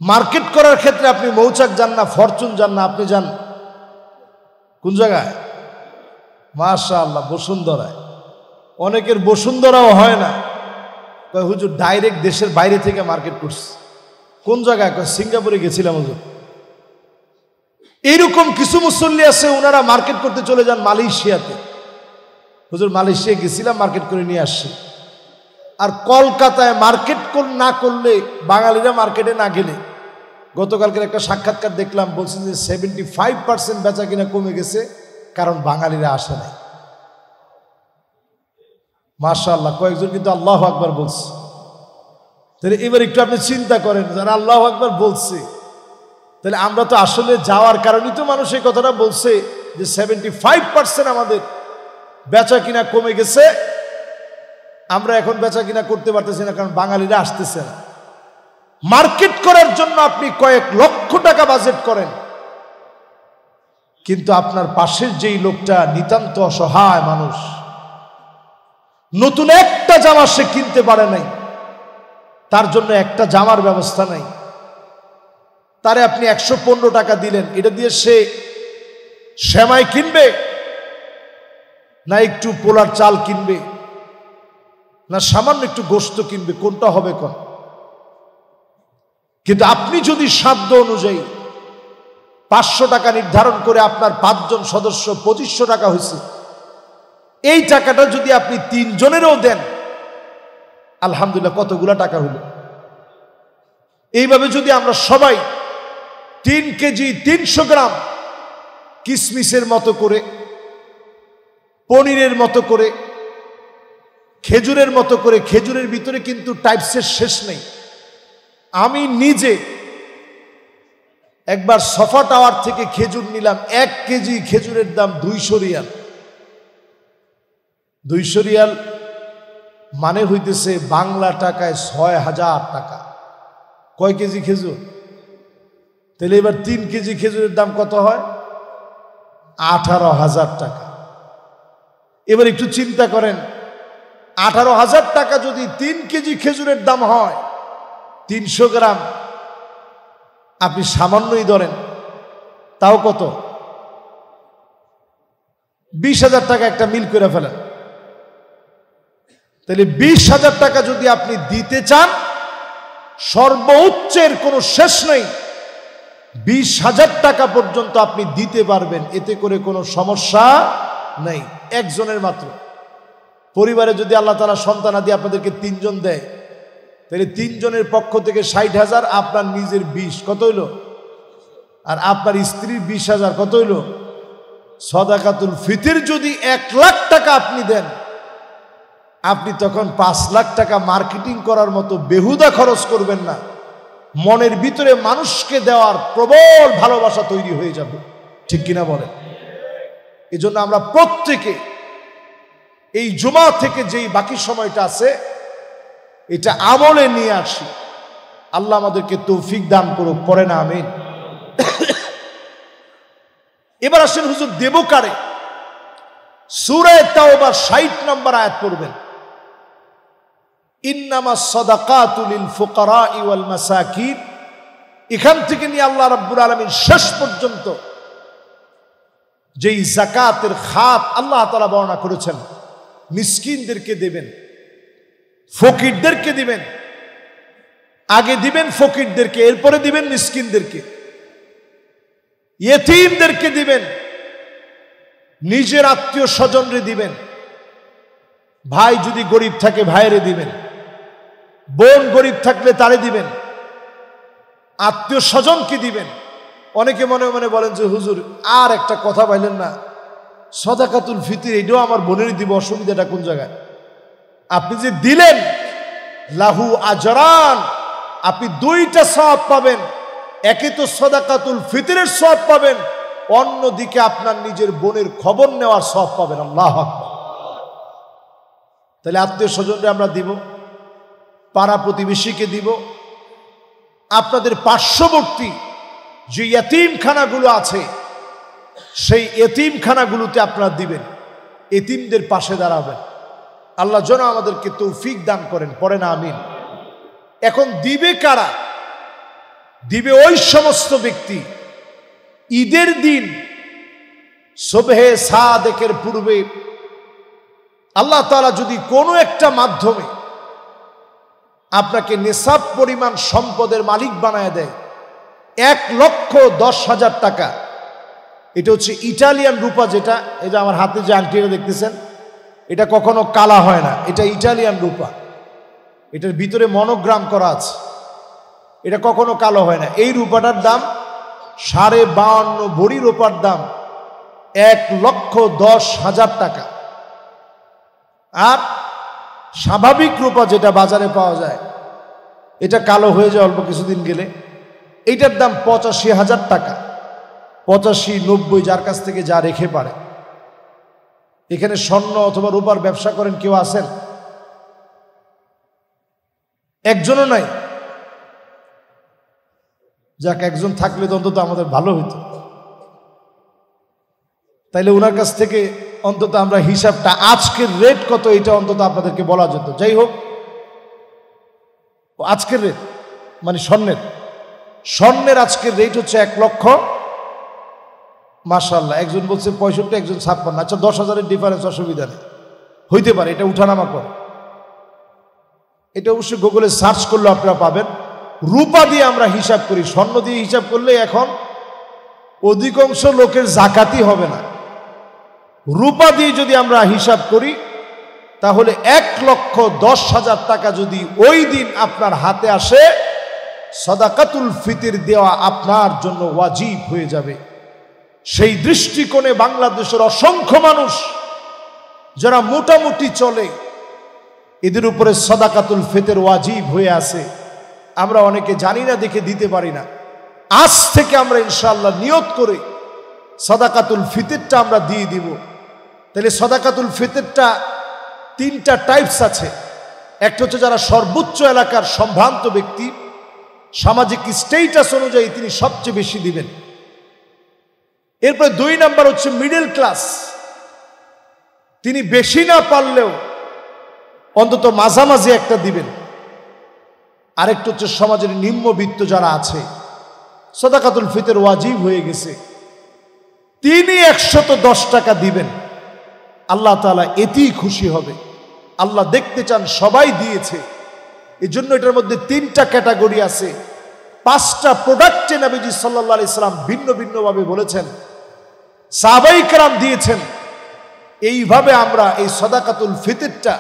মার্কেট করার ক্ষেত্রে আপনি মৌচাক যান না, ফরচুন যান না, আপনি যান কোন জায়গায়? মাশাআল্লাহ, বসুন্ধরায়। অনেকের বসুন্ধরাও হয় না, কয় হুজুর ডাইরেক্ট দেশের বাইরে থেকে মার্কেট করছে। কোন জায়গায়? কয় সিঙ্গাপুরে গেছিলাম হুজুর। এইরকম কিছু মুসল্লি আছে, ওনারা মার্কেট করতে চলে যান মালয়েশিয়াতে। হুজুর মালয়েশিয়া গেছিলাম, মার্কেট করে নিয়ে আসছি। আর কলকাতায় মার্কেট না করলে, বাঙালিরা মার্কেটে না গেলে, গতকালকের একটা সাক্ষাৎকার দেখলাম, বলছে যে 75% বেচা কিনা কমে গেছে, কারণ বাঙালিরা আসে নাই। মাশাআল্লাহ, কয়েকজন কিন্তু আল্লাহু আকবার বলছে। তাহলে এবার একটু আপনি চিন্তা করেন, যারা আল্লাহু আকবার বলছে, তাহলে আমরা তো আসলে যাওয়ার কারণেই তো মানুষ এই কথাটা বলছে যে 75% আমাদের বেচা কিনা কমে গেছে। আমরা এখন বেচা কিনা করতে পারতেছি না, কারণ বাঙালিরা আসতেছে না। মার্কেট করার জন্য আপনি কয়েক লক্ষ টাকা বাজেট করেন, কিন্তু আপনার পাশের যেই লোকটা নিতান্ত অসহায় মানুষ, নতুন একটা জামা সে কিনতে পারে নাই, তার জন্য একটা জামার ব্যবস্থা নাই, তারে আপনি 115 টাকা দিলেন, এটা দিয়ে সে সেমাই কিনবে না একটু পোলার চাল কিনবে, না সামান্য একটু গোশত কিনবে? কোনটা হবে কোন? কিন্তু আপনি যদি সাধ্য অনুযায়ী 500 টাকা নির্ধারণ করে আপনার 5 জন সদস্য 2500 টাকা হয়েছে, এই টাকাটা যদি আপনি 3 জনেরও দেন, আলহামদুলিল্লাহ কতগুলা টাকা হলো। এইভাবে যদি আমরা সবাই 3 কেজি 300 গ্রাম কিশমিশের মতো করে, পনিরের মতো করে, খেজুরের মতো করে, খেজুরের ভিতরে কিন্তু টাইপসের শেষ নেই। আমি নিজে একবার সফা টাওয়ার থেকে খেজুর নিলাম, 1 কেজি খেজুরের দাম 200 রিয়াল। 200 রিয়াল মানে হইতেছে বাংলা টাকায় 6,000 টাকা। কয় কেজি খেজুর? তাহলে এবার 3 কেজি খেজুরের দাম কত হয়? 18,000 টাকা। এবার একটু চিন্তা করেন, 18,000 টাকা যদি 3 কেজি খেজুরের দাম হয়, 300 গ্রাম আপনি সামান্যই ধরেন, তাও কত? 20,000 টাকা একটা মিল করে ফেলেন। তাহলে 20,000 টাকা যদি আপনি দিতে চান, সর্বোচ্চের কোনো শেষ নেই, 20,000 টাকা পর্যন্ত আপনি দিতে পারবেন, এতে করে কোনো সমস্যা নেই। একজনের মাত্র পরিবারে যদি আল্লাহ তাআলা সন্তানাদি আপনাদেরকে 3 জন দেয়, তাহলে 3 জনের পক্ষ থেকে 60,000, আপনার নিজের 20, কত হইল? আর আপনার স্ত্রীর 20,000, কত হইল? সাদাকাতুল ফিতর যদি 1 লাখ টাকা আপনি দেন, আপনি তখন 5 লাখ টাকা মার্কেটিং করার মতো বেহুদা খরচ করবেন না। মনের ভিতরে মানুষকে দেওয়ার প্রবল ভালোবাসা তৈরি হয়ে যাবে, ঠিক কিনা বলেন? এজন্য আমরা প্রত্যেকে এই জুমা থেকে যেই বাকি সময়টা আছে, এটা আমলে নিয়ে আসি। আল্লাহ আমাদেরকে তৌফিক দান করুক, পড়ে না আমিন। এবার আসেন হুজুর দেব কারে? সূরা তাওবা ৬০ নম্বর আয়াত পড়বেন, ইন্নামাস সাদাকাতু লিল ফুকারাই ওয়াল মাসাকিন। এখান থেকে নিয়ে আল্লাহ রাব্বুল আলামিন শেষ পর্যন্ত যেই যাকাতের খাত আল্লাহ তাআলা বর্ণনা করেছেন, মিসকিনদেরকে দেবেন, ফকিরদেরকে দিবেন। আগে দিবেন ফকিরদেরকে, এরপরে দিবেন মিসকিনদেরকে, ইয়েতিমদেরকে দিবেন, নিজের আত্মীয় স্বজনরে দিবেন, ভাই যদি গরিব থাকে ভাইরে দিবেন, বোন গরিব থাকলে তারে দিবেন, আত্মীয় স্বজনকে দিবেন। অনেকে মনে মনে বলেন যে হুজুর আর একটা কথা বললেন না, সাদাকাতুল ফিতর এটাও আমার বোনেরই দিব, অসুবিধাটা কোন জায়গায়? আপনি যে দিলেন লাহু আজরান, আপনি দুইটা সওয়াব পাবেন। একে তো সাদাকাতুল ফিতরের সওয়াব পাবেন, অন্যদিকে আপনার নিজের বোনের খবর নেওয়ার সওয়াব পাবেন। আল্লাহু আকবার। তাহলে আত্মীয় স্বজনরে আমরা দিব, পাড়া প্রতিবেশীকে দিব, আপনাদের পার্শ্ববর্তী যে ইয়েতিমখানাগুলো আছে সেই ইয়েতিমখানাগুলোতে আপনারা দিবেন, এতিমদের পাশে দাঁড়াবেন। আল্লাহ যেন আমাদেরকে তৌফিক দান করেন, পড়েন আমিন। এখন দিবে কারা? দিবে ওই সমস্ত ব্যক্তি ঈদের দিন সুবহে সাদেকের পূর্বে আল্লাহ তাআলা যদি কোনো একটা মাধ্যমে আপনাকে নেশাব পরিমাণ সম্পদের মালিক বানায় দেয়, ১,১০,০০০ টাকা। এটা হচ্ছে ইটালিয়ান রূপা, যেটা এই যে আমার হাতে যে আংটিটা দেখতেছেন, এটা কখনো কালা হয় না, এটা ইটালিয়ান রূপা, এটার ভিতরে মনোগ্রাম করা আছে, এটা কখনো কালো হয় না। এই রূপাটার দাম 52.৫ ভরি, রূপার দাম ১,১০,০০০ টাকা। আর স্বাভাবিক রূপা যেটা বাজারে পাওয়া যায়, এটা কালো হয়ে যায় অল্প কিছুদিন গেলে, এইটার দাম ৮৫,০০০ টাকা। ৮৫, ৯০ যার কাছ থেকে যা রেখে পারে। এখানে স্বর্ণ অথবা রূপার ব্যবসা করেন কেউ আছেন? একজনও নাই। যাক, একজন থাকলে তো অন্তত আমাদের ভালো হইতো। তাইলে ওনার কাছ থেকে অন্তত আমরা হিসাবটা, আজকের রেট কত এটা অন্তত আপনাদেরকে বলা যেত। যাই হোক, আজকের রেট মানে স্বর্ণের আজকের রেট হচ্ছে ১,০০,০০০। মাশাআল্লাহ, একজন বলছে ৬৫, একজন ৫৬। আচ্ছা, ১০,০০০-এর ডিফারেন্স, অসুবিধা নেই, হইতে পারে, এটা উঠানামা করে। এটা অবশ্যই গুগলে সার্চ করলে আপনারা পাবেন। রূপা দিয়ে আমরা হিসাব করি, স্বর্ণ দিয়ে হিসাব করলে এখন অধিকাংশ লোকের যাকাতই হবে না। রূপা দিয়ে যদি আমরা হিসাব করি তাহলে ১,১০,০০০ টাকা যদি ওই দিন আপনার হাতে আসে, সাদাকাতুল ফিতর দেওয়া আপনার জন্য ওয়াজিব হয়ে যাবে। সেই দৃষ্টিকোণে বাংলাদেশের অসংখ্য মানুষ যারা মোটামুটি চলে, এদের উপরে সাদাকাতুল ফিতর ওয়াজিব হয়ে আছে। আমরা অনেকে জানি না দেখে দিতে পারি না। আজ থেকে আমরা ইনশাআল্লাহ নিয়ত করে সাদাকাতুল ফিতরটা আমরা দিয়ে দিব। তাহলে সাদাকাতুল ফিতরটা ৩টা টাইপস আছে। একটা হচ্ছে যারা সর্বোচ্চ এলাকার সম্ভ্রান্ত ব্যক্তি, সামাজিক স্টেটাস অনুযায়ী তিনি সবচেয়ে বেশি দিবেন। এরপরে ২ নাম্বার হচ্ছে মিডল ক্লাস, তিনি বেশি না পারলেও অন্তত মাঝামাঝি একটা দিবেন। আরেকটা হচ্ছে সমাজের নিম্নবিত্ত যারা আছে, সাদাকাতুল ফিতর ওয়াজিব হয়ে গেছে, তিনি ১১০ টাকা দিবেন। আল্লাহ তাআলা এতেই খুশি হবে। আল্লাহ দেখতে চান সবাই দিয়েছে। এই জন্য এটার মধ্যে ৩টা ক্যাটাগরি আছে। 5টা প্রোডাক্টে নবীজি সাল্লাল্লাহু আলাইহি সাল্লাম ভিন্ন ভিন্নভাবে বলেছেন, সাহাবায়ে কেরাম দিয়েছেন। এইভাবে আমরা এই সাদাকাতুল ফিতরটা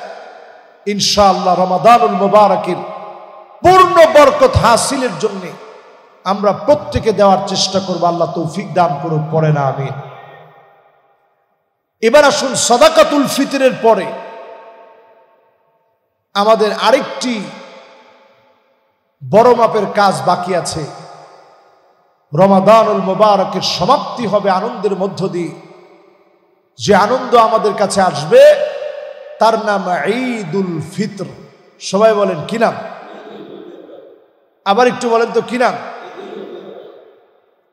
ইনশাআল্লাহ রমাদানুল মুবারাকের পূর্ণ বরকত হাসিলের জন্য আমরা প্রত্যেকে দেওয়ার চেষ্টা করব। আল্লাহ তৌফিক দান করুন, পড়েন আমিন। এবার আসুন, সাদাকাতুল ফিতরের পরে আমাদের আরেকটি বড় মাপের কাজ বাকি আছে। রমাদানুল মুবারাকের সমাপ্তি হবে আনন্দের মধ্য দিয়ে। যে আনন্দ আমাদের কাছে আসবে তার নাম ঈদুল ফিতর। সবাই বলেন কি নাম? আবার একটু বলেন তো কি নাম?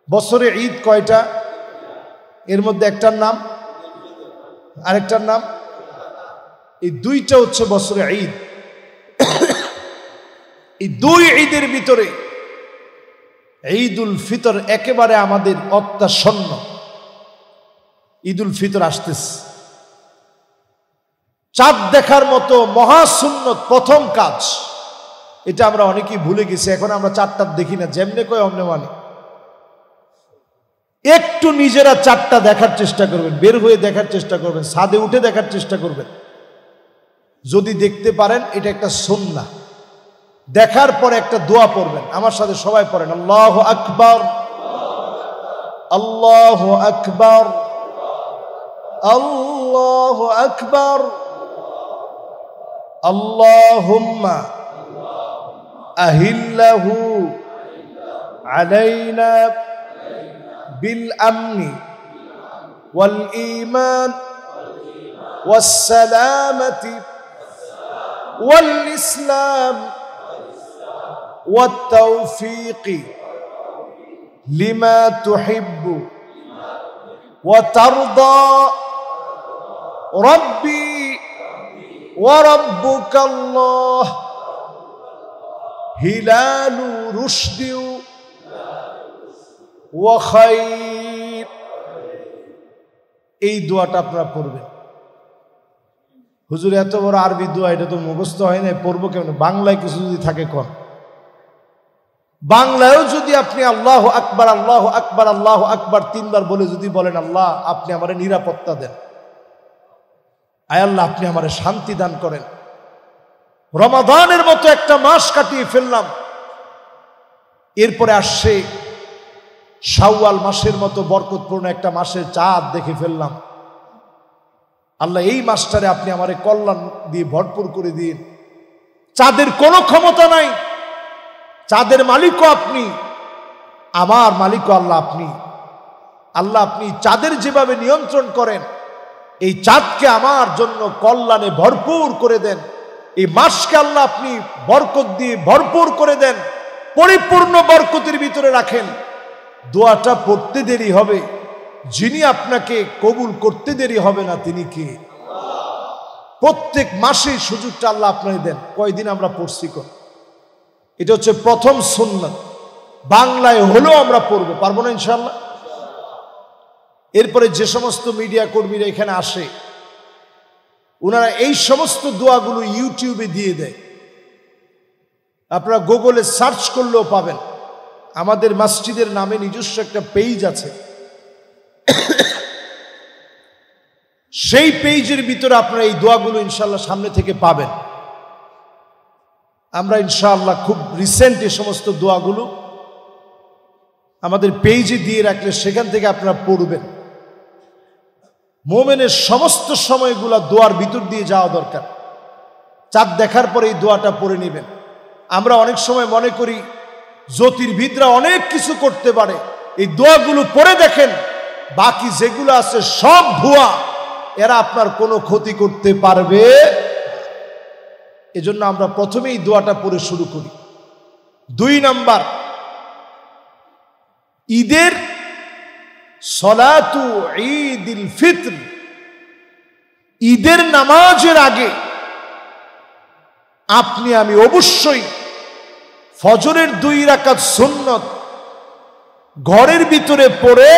বছরে ঈদ কয়টা? এর মধ্যে একটার নাম, আরেকটার নাম, এই দুইটা হচ্ছে বছরে ঈদ। এই দুই ঈদের ভিতরে ঈদুল ফিতর একেবারে আমাদের অত্যাসন্ন। ঈদুল ফিতর আসতেছে, চাঁদ দেখার মতো মহাসুন্নত প্রথম কাজ, এটা আমরা অনেকেই ভুলে গেছি। এখন আমরা চাঁদটা দেখি না, যেমনে কয় অমনে মানে। একটু নিজেরা চাঁদটা দেখার চেষ্টা করবেন, বের হয়ে দেখার চেষ্টা করবেন, ছাদে উঠে দেখার চেষ্টা করবেন। যদি দেখতে পারেন এটা একটা সুন্নাহ। দেখার পরে একটা দোয়া পড়বেন, আমার সাথে সবাই পড়েন, আল্লাহু আকবার, আল্লাহু আকবার, আল্লাহু আকবার, আল্লাহুম্মা আহিল্লাহু আলাইনা বিল আমনি ওয়াল ঈমান ওয়াস সালামাতি ওয়াল ইসলাম ওয়াত তাওফীকি লিমা তুহিব্বু ওয়া তারদা রব্বি ওয়া রাব্বুকাল্লাহ হিলালু রুশদি ওয়া খায়র। এই দোয়াটা আপনারা পড়বেন। হুজুর এত বড় আরবি দোয়া, এটা তো মুখস্থ হয় না, পড়বো কেমন? বাংলায় কিছু যদি থাকে কর। বাংলায়ও যদি আপনি আল্লাহু আকবার, আল্লাহু আকবার, আল্লাহু আকবার তিনবার বলে যদি বলেন, আল্লাহ আপনি আমারে নিরাপত্তা দেন, আয় আল্লাহ আপনি আমারে শান্তি দান করেন। রমাদানের মতো একটা মাস কাটিয়ে ফেললাম, এরপরে আসছে শাওয়াল মাসের মতো বরকতপূর্ণ একটা মাসের চাঁদ দেখে ফেললাম। আল্লাহ এই মাসটারে আপনি আমারে কল্যাণ দিয়ে ভরপুর করে দিন। চাঁদের কোনো ক্ষমতা নাই, চাঁদের মালিকও আপনি, আমার মালিকও আল্লাহ আপনি। আল্লাহ আপনি চাঁদের যেভাবে নিয়ন্ত্রণ করেন, এই চাঁদকে আমার জন্য কল্যাণে ভরপুর করে দেন। এই মাসকে আল্লাহ আপনি বরকত দিয়ে ভরপুর করে দেন, পরিপূর্ণ বরকতের ভিতরে রাখেন। দোয়াটা পড়তে দেরি হবে, যিনি আপনাকে কবুল করতে দেরি হবে না তিনি কে? প্রত্যেক মাসে সুযোগটা আল্লাহ আপনাকে দেন। কয়দিন আমরা পড়ছি কর? এটা হচ্ছে প্রথম সুন্নাত। বাংলায় হলেও আমরা পড়বো, পারবো না ইনশাআল্লাহ? এরপরে যে সমস্ত মিডিয়া কর্মীরা এখানে আসে, ওনারা এই সমস্ত দোয়াগুলো ইউটিউবে দিয়ে দেয়, আপনারা গুগলে সার্চ করলেও পাবেন। আমাদের মসজিদের নামে নিজস্ব একটা পেজ আছে, সেই পেজের ভিতরে আপনারা এই দোয়াগুলো ইনশাআল্লাহ সামনে থেকে পাবেন। আমরা ইনশাআল্লাহ খুব রিসেন্ট এই সমস্ত দোয়াগুলো আমাদের পেজে দিয়ে রাখলে সেখান থেকে আপনারা পড়বেন। মোমেনের সমস্ত সময়গুলা দোয়ার ভিতর দিয়ে যাওয়া দরকার। চাঁদ দেখার পরে এই দোয়াটা পড়ে নেবেন। আমরা অনেক সময় মনে করি জ্যোতির্বিদরা অনেক কিছু করতে পারে, এই দোয়াগুলো পড়ে দেখেন, বাকি যেগুলো আছে সব ভুয়া, এরা আপনার কোনো ক্ষতি করতে পারবে। এজন্য আমরা প্রথমে এই দোয়াটা পড়ে শুরু করি। 2 নাম্বার, ঈদের সলাতু ঈদুল ফিতর, ঈদের নামাজের আগে আপনি আমি অবশ্যই ফজরের 2 রাকাত সুন্নত ঘরের ভিতরে পড়ে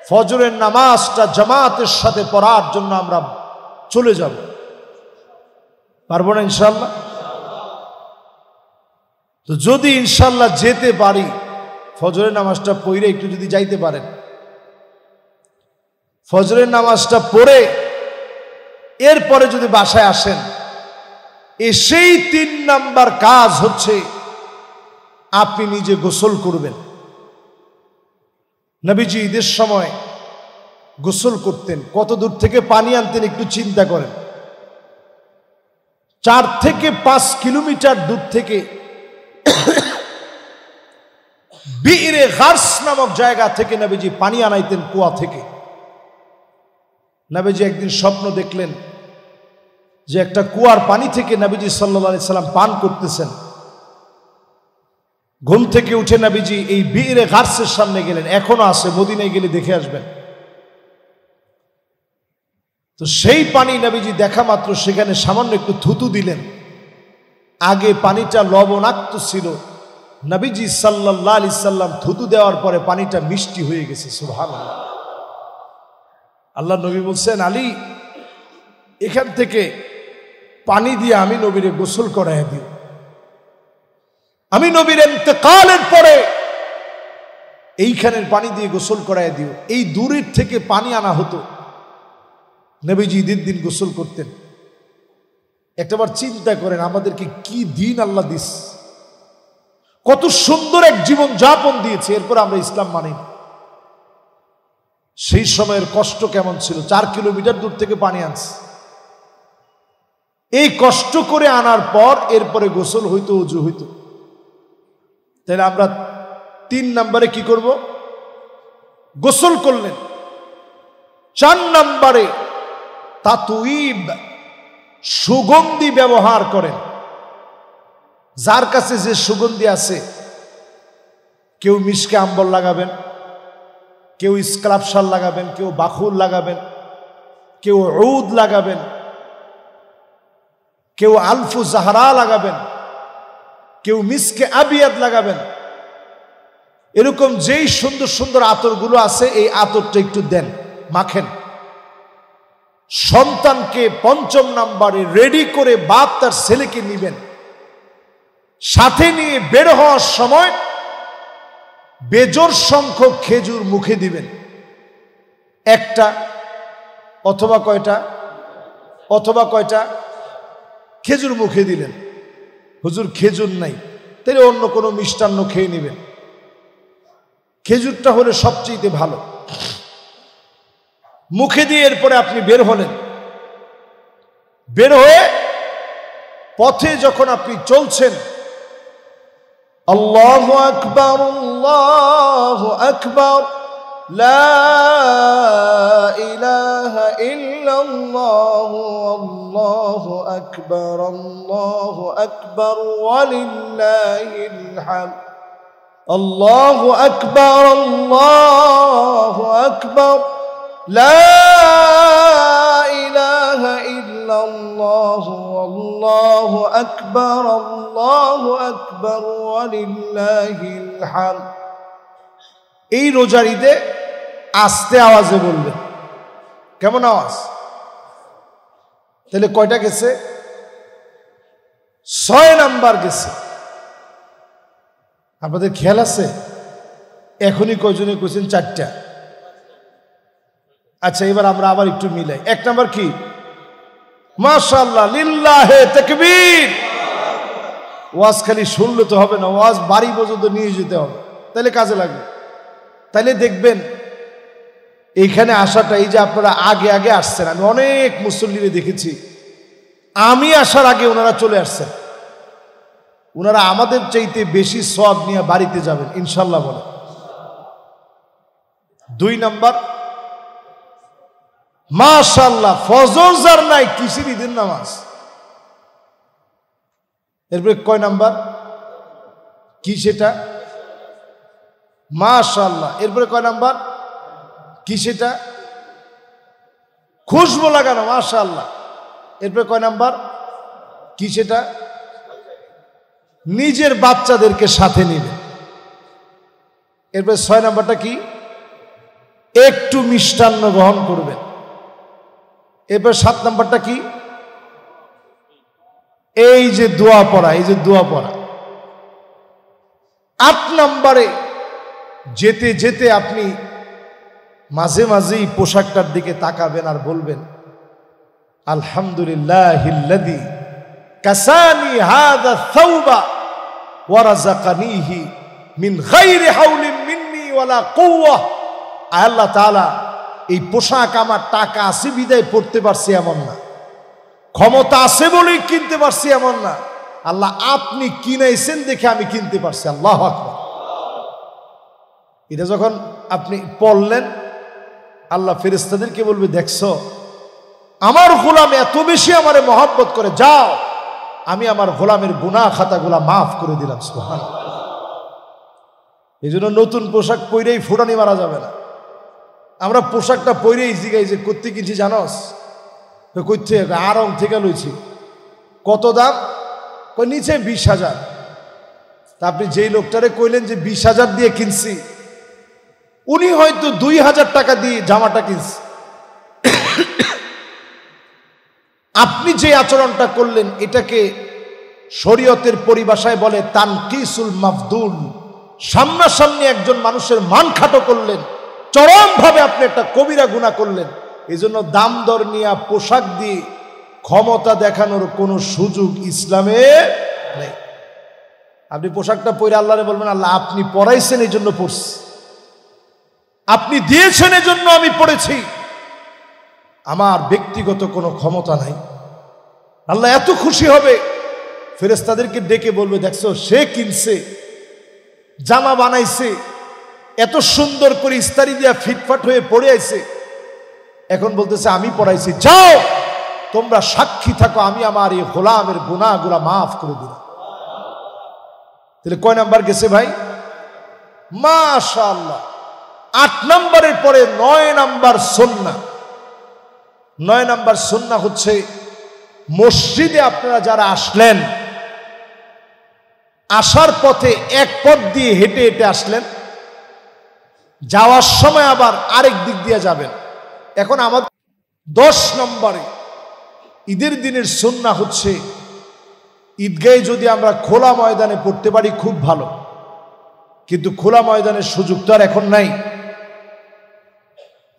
ফজরের নামাজটা জামাতের সাথে পড়ার জন্য আমরা চলে যাব। পারবো না ইনশাআল্লাহ? তো যদি ইনশাআল্লাহ যেতে পারি, ফজরের নামাজটা পড়ে একটু যদি যাইতে পারেন, ফজরের নামাজটা পড়ে এরপরে যদি বাসায় আসেন, সেই 3 নাম্বার কাজ হচ্ছে আপনি নিজে গোসল করবেন। নবীজি ঈদের সময় গোসল করতেন, কত দূর থেকে পানি আনতেন একটু চিন্তা করেন। 4 থেকে 5 কিলোমিটার দূর থেকে বিরে গার্স নামক জায়গা থেকে নবীজি পানি আনাইতেন, কুয়া থেকে। নবীজি একদিন স্বপ্ন দেখলেন যে একটা কুয়ার পানি থেকে নবীজি সাল্লাল্লাহু আলাইহি সাল্লাম পান করতেছেন। ঘুম থেকে উঠে নবীজি এই বিরে গার্সের সামনে গেলেন, এখনো আছে, মদিনায় গেলে দেখে আসবেন। তো সেই পানি নবীজি দেখা মাত্র সেখানে সামান্য একটু থুতু দিলেন। আগে পানিটা লবণাক্ত ছিল, নবীজি সাল্লাল্লাহু আলাইহি সাল্লাম থুতু দেওয়ার পরে পানিটা মিষ্টি হয়ে গেছে। সুবহানাল্লাহ। আল্লাহ নবী বলছেন, আলী এখান থেকে পানি দিয়ে আমি নবীরে গোসল করাইয়া দিও। আমি নবীর ইন্তেকালের পরে এইখানের পানি দিয়ে গোসল করাইয়া দিও। এই দূরের থেকে পানি আনা হতো, নবীজি দিন দিন গোসল করতেন। একটাবার চিন্তা করেন আমাদেরকে কি দিন আল্লাহ দিস, কত সুন্দর এক জীবন যাপন দিয়েছে, এরপর আমরা ইসলাম মানি না। সেই সময়ের কষ্ট কেমন ছিল, 4 কিলোমিটার দূর থেকে পানি আনছে। এই কষ্ট করে আনার পর এরপরে গোসল হইতো, উজু হইতো। তাহলে আমরা 3 নম্বরে কি করব? গোসল করলেন। 4 নম্বরে তাতুইব, সুগন্ধি ব্যবহার করেন। যার কাছে যে সুগন্ধি আছে, কেউ মিশকে আম্বর লাগাবেন, কেউ স্ক্রাবসার লাগাবেন, কেউ বাখুর লাগাবেন, কেউ ঔদ লাগাবেন, কেউ আলফু জাহরা লাগাবেন, কেউ মিশকে আবিয়াদ লাগাবেন। এরকম যেই সুন্দর সুন্দর আতরগুলো আছে, এই আতরটা একটু দেন, মাখেন। সন্তানকে 5ম নম্বরে রেডি করে বাপ তার ছেলেকে নিবেন, সাথে নিয়ে বের হওয়ার সময় বেজোর সংখ্যক খেজুর মুখে দিবেন। একটা অথবা কয়টা খেজুর মুখে দিলেন। হুজুর খেজুর নাই, তাহলে অন্য কোনো মিষ্টান্ন খেয়ে নেবেন। খেজুরটা হলে সবচেয়ে ভালো। মুখে দিয়ে এরপরে আপনি বের হলেন। বের হয়ে পথে যখন আপনি চলছেন, আল্লাহু আকবার, আল্লাহু আকবার, লা ইলাহা ইল্লাল্লাহু, আল্লাহু আকবার, আল্লাহু আকবার, ওয়ালিল্লাহিল হামদ, আল্লাহু আকবার, আল্লাহু আকবার, লা ইলাহা ইল্লাল্লাহু, আল্লাহু আকবার, আল্লাহু আকবার, ওয়ালিল্লাহিল হামদ। এই রোজার ঈদে আস্তে আওয়াজে বলবেন। কেমন আওয়াজ? তাহলে কয়টা গেছে? 6 নাম্বার গেছে। আপনাদের খেয়াল আছে? এখনই কয়জনে কইছেন? 4টা। আচ্ছা, এবার আমরা আবার একটু মিলাই। 1 নাম্বার কি? মাশাআল্লাহ, লিল্লাহে তাকবীর। ওয়াজ খালি শুনলে তো হবে না, ওয়াজ বাড়ি পর্যন্ত নিয়ে যেতে হবে, তাহলে কাজে লাগবে। তাইলে দেখবেন এইখানে আসাটা, এই যে আপনারা আগে আগে আসছেন, আমি অনেক মুসল্লিরে দেখেছি, আমি আসার আগে ওনারা চলে আসছেন। ওনারা আমাদের চাইতে বেশি সওয়াব নিয়ে বাড়িতে যাবেন ইনশাল্লাহ বলে। 2 নাম্বার, মাশাআল্লাহ, ফজর যার নাই কিসের ঈদের নামাজ। এরপরে কয় নাম্বার? কি সেটা? মাশাআল্লাহ। এরপরে কয় নাম্বার? কি সেটা? খুশবু লাগানো, মাশাআল্লাহ। এরপরে কয় নাম্বার? কি সেটা? নিজের বাচ্চাদেরকে সাথে নিবেন। এরপরে 6 নাম্বারটা কি? একটু মিষ্টান্ন গ্রহণ করবেন। এরপর 7 নাম্বারটা কি? এই যে দোয়া পড়া, এই যে দোয়া পড়া। 8 নাম্বারে যেতে যেতে আপনি মাঝে মাঝেই পোশাকটার দিকে তাকাবেন আর বলবেন, আলহামদুলিল্লাহিল্লাযী কাসানি হাযা সাওবা ওয়া রাযাকানিহি মিন গায়রি হাওলিন মিন্নি ওয়ালা কুওয়া। আল্লাহ তাআলা, এই পোশাক আমার টাকা আছে বিদায় পড়তে পারছি এমন না, ক্ষমতা আছে বলেই কিনতে পারছি এমন না, আল্লাহ আপনি কিনাইছেন দেখে আমি কিনতে পারছি। আল্লাহু আকবার। এটা যখন আপনি পড়লেন, আল্লাহ ফেরেশতাদেরকে বলবে, দেখছো আমার গোলাম এত বেশি আমারে মহব্বত করে, যাও আমি আমার গোলামের গুনাহ খাতাগুলা মাফ করে দিলাম। সুবহানাল্লাহ। এই জন্য নতুন পোশাক পরেই ফুটানি মারা যাবে না। আমরা পোশাকটা পরেই জিগাই যে করতে কিনছি জানোস, কই থেকে? আড়ং থেকে লইছি। কত দাম? কই নিচে 20,000। তা আপনি যেই লোকটারে কইলেন যে 20,000 দিয়ে কিনছি, উনি হয়তো 2,000 টাকা দিয়ে জামাটা কিনছে। আপনি যে আচরণটা করলেন এটাকে শরীয়তের পরিভাষায় বলে তানকিসুল মাফদুল। সামনাসামনি একজন মানুষের মান খাটো করলেন, চরমভাবে আপনি একটা কবিরা গুনাহ করলেন। এই জন্য দাম দর নিয়ে পোশাক দিয়ে ক্ষমতা দেখানোর কোনো সুযোগ ইসলামে নেই। আপনি পোশাকটা পরে আল্লাহরে বলবেন, আল্লাহ আপনি পরাইছেন এই জন্য পড়ছি, আপনি দিয়েছেন এই জন্য আমি পড়েছি, আমার ব্যক্তিগত কোনো ক্ষমতা নাই। আল্লাহ এত খুশি হবে, ফেরেশতাদেরকে ডেকে বলবে, দেখছো সে কিনছে, জামা বানাইছে, এত সুন্দর করে ইস্তারি দিয়া ফিটফাট হয়ে পড়ে আইছে, এখন বলতেছে আমি পড়াইছি, যাও তোমরা সাক্ষী থাকো আমি আমার এই গোলামের গুনাহগুলা মাফ করে দিলাম। তাহলে কয় নাম্বার গেছে ভাই? মাশাআল্লাহ। 8 নম্বরের পরে 9 নাম্বার সুন্নাহ। 9 নাম্বার সুন্নাহ হচ্ছে, মসজিদে আপনারা যারা আসলেন, আসার পথে এক পথ দিয়ে হেঁটে হেঁটে আসলেন, যাওয়ার সময় আবার আরেক দিক দিয়ে যাবেন। এখন আমাদের 10 নম্বরে ঈদের দিনের সুন্নাহ হচ্ছে, ঈদগাহে যদি আমরা খোলা ময়দানে পড়তে পারি খুব ভালো, কিন্তু খোলা ময়দানের সুযোগ তো আর এখন নাই।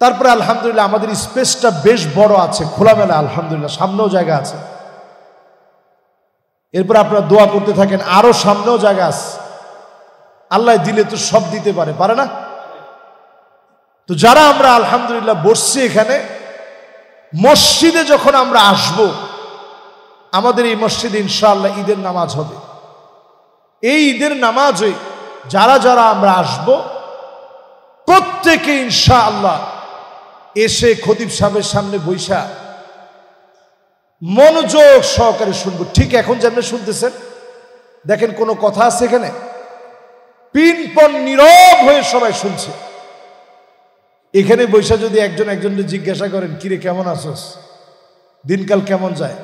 তারপরে আলহামদুলিল্লাহ আমাদের স্পেসটা বেশ বড় আছে, খোলামেলা, আলহামদুলিল্লাহ সামনেও জায়গা আছে। এরপর আপনারা দোয়া করতে থাকেন, আরো সামনেও জায়গা আছে, আল্লাহ দিলে তো সব দিতে পারে, পারে না? তো যারা আমরা আলহামদুলিল্লাহ বসছি এখানে, মসজিদে যখন আমরা আসব, আমাদের এই মসজিদে ইনশাআল্লাহ ঈদের নামাজ হবে। এই ঈদের নামাজে যারা যারা আমরা আসব, প্রত্যেকে ইনশাআল্লাহ এসে খতিব সাহেবের সামনে বৈশা মনোযোগ সহকারে শুনবো। ঠিক এখন যেমন শুনতেছেন, দেখেন কোনো কথা আছে এখানে? পিনপন নীরব হয়ে সবাই শুনছে। এখানে বৈশা যদি একজন একজনকে জিজ্ঞাসা করেন, কিরে কেমন আছোস, দিনকাল কেমন যায়,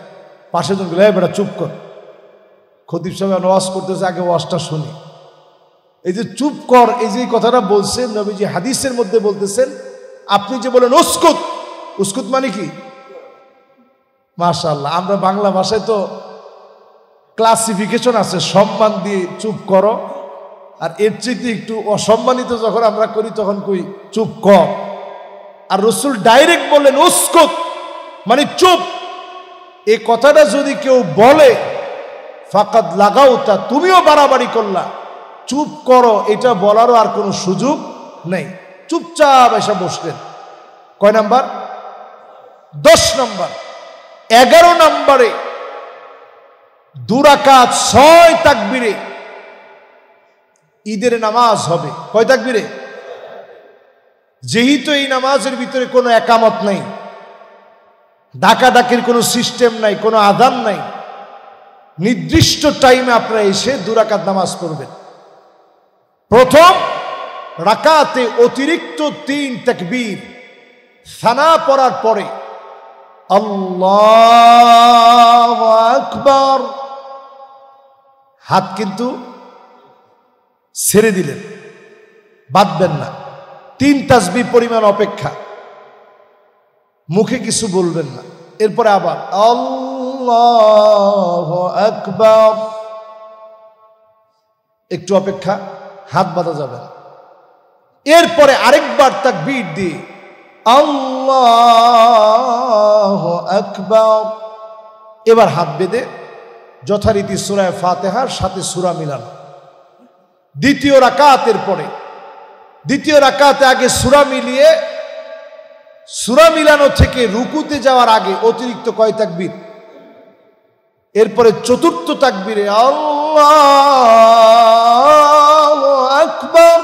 পাশে জন বলে বেটা চুপ কর, খতিব সাহেব ওয়াজ করতেছে, আগে ওয়াজটা শুনি। এই যে চুপ কর, এই যে কথাটা বলছেন নবীজি হাদিসের মধ্যে বলতেছেন, আপনি যে বলেন উস্কুত, উস্কুত মানে কি? মাশাআল্লাহ, আমরা বাংলা ভাষায় তো ক্লাসিফিকেশন আছে, সম্মান দিয়ে চুপ করো, আর এর চেয়ে একটু অসম্মানিত যখন আমরা করি তখন কই চুপ কর। আর রাসূল ডাইরেক্ট বললেন উস্কুত মানে চুপ। এই কথাটা যদি কেউ বলে, ফাকাদ লাগাউতা, তুমিও বাড়াবাড়ি করলা, চুপ করো এটা বলারও আর কোনো সুযোগ নেই। চুপচাপ এসে বসলেন। কয় নাম্বার? 10 নম্বর। 11 নম্বরে 2 রাকাত 6 তাকবীরে ঈদের নামাজ হবে। কয় তাকবীরে? যেহেতু এই নামাজের ভিতরে কোনো একামত নাই, ডাকাডাকির কোনো সিস্টেম নাই, কোনো আযান নাই, নির্দিষ্ট টাইমে আপনারা এসে 2 রাকাত নামাজ পড়বেন। প্রথম রাকাতে অতিরিক্ত 3 তাকবীর সানা পড়ার পরে আল্লাহু আকবার, হাত কিন্তু ছেড়ে দিলেন, বাঁধবেন না, 3 তাসবিহ পরিমাণ অপেক্ষা, মুখে কিছু বলবেন না। এরপরে আবার আল্লাহু আকবার, একটু অপেক্ষা, হাত বাঁধা যাবে না। এরপরে আরেকবার তাকবীর দিয়ে আল্লাহু আকবার, এবার হাত বেঁধে যথারীতি সূরা ফাতিহার সাথে সূরা মিলান। দ্বিতীয় রাকাতের পরে, দ্বিতীয় রাকাতে আগে সূরা মিলিয়ে, সূরা মিলানো থেকে রুকুতে যাওয়ার আগে অতিরিক্ত কয় তাকবীর? এরপরে চতুর্থ তাকবীরে আল্লাহু আকবার,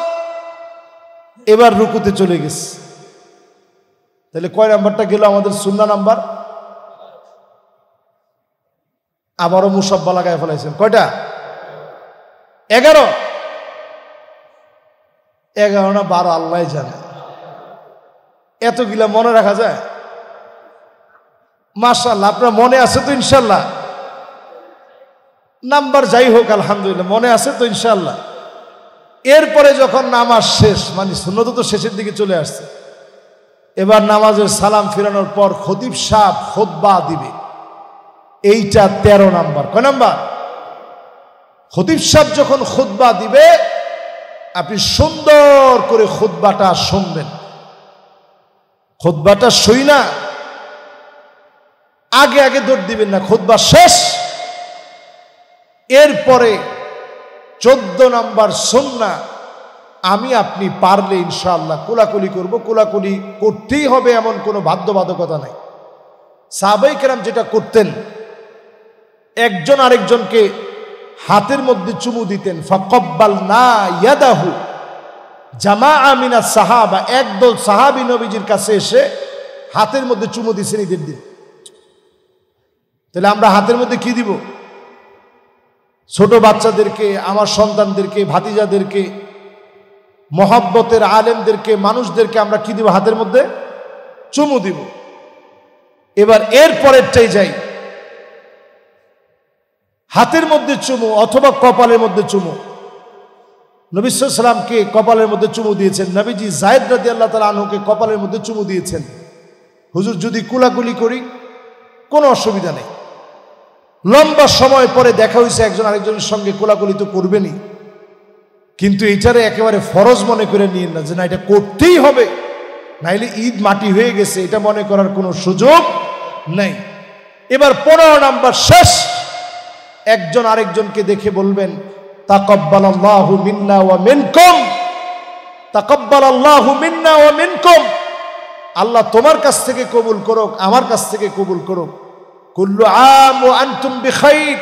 এবার রুকুতে চলে গেছে। তাহলে কয় নাম্বারটা গেল আমাদের সুন্নাহ নাম্বার? আবারও মুসাব্বা লাগায় ফেলাইছেন। কয়টা? 11। 11 না 12 আল্লাহ জানে। এতগুলা মনে রাখা যায়? মাশাআল্লাহ, আপনার মনে আছে তো ইনশাল্লাহ? নাম্বার যাই হোক আলহামদুলিল্লাহ, মনে আছে তো ইনশাল্লাহ? এরপরে যখন নামাজ শেষ, মানে সুন্নত তো শেষের দিকে চলে আসছে, এবার নামাজের সালাম ফিরানোর পর খতিব সাহেব খুতবা দিবে। এইটা 13 নাম্বার। কয় নাম্বার? খতিব সাহেব যখন খুতবা দিবে, আপনি সুন্দর করে খুতবাটা শুনবেন। খুতবাটা শুই না আগে আগে দৌড় দিবেন না, খুতবা শেষ। এরপরে 14 নাম্বার সুন্নাহ, আমি আপনি পারলে ইনশাআল্লাহ কোলাকুলি করব। কোলাকুলি করতেই হবে এমন কোনো বাধ্যবাধকতা নাই। সাহাবায়ে কেরাম যেটা করতেন, একজন আরেকজনকে হাতের মধ্যে চুমু দিতেন। ফাকাব্বালনা ইয়াদাহু জামাআ মিনাস সাহাবা, একদল সাহাবী নবীজির কাছে এসে হাতের মধ্যে চুমু দিছেন ঈদের দিন। তাহলে আমরা হাতের মধ্যে কি দিব? ছোট বাচ্চাদেরকে, আমার সন্তানদেরকে, ভাতিজাদেরকে, মহব্বতের আলেমদেরকে, মানুষদেরকে আমরা কি দিব? হাতের মধ্যে চুমু দিব। এবার এর পরেরটাই যাই, হাতের মধ্যে চুমু অথবা কপালের মধ্যে চুমু। নবী সাল্লাল্লাহু আলাইহি ওয়াসাল্লামকে কপালের মধ্যে চুমু দিয়েছেন। নবীজি যায়েদ রাদিয়াল্লাহু তাআলা আনহুকে কপালের মধ্যে চুমু দিয়েছেন। হুজুর যদি কুলাকুলি করি কোনো অসুবিধা নেই। লম্বা সময় পরে দেখা হয়েছে একজন আরেকজনের সঙ্গে, কোলাকুলি তো করবেনই, কিন্তু এটারে একেবারে ফরজ মনে করে নিয়েন না যে না এটা করতেই হবে, নাইলে ঈদ মাটি হয়ে গেছে, এটা মনে করার কোনো সুযোগ নেই। এবার 15 নাম্বার শেষ, একজন আরেকজনকে দেখে বলবেন তাকাব্বালাল্লাহু মিন্না ওয়া মিনকুম, তাকাব্বালাল্লাহু মিন্না ওয়া মিনকুম, আল্লাহ তোমার কাছ থেকে কবুল করুক, আমার কাছ থেকে কবুল করুক। কুল্লু আম ওয়া আনতুম বিখাইর,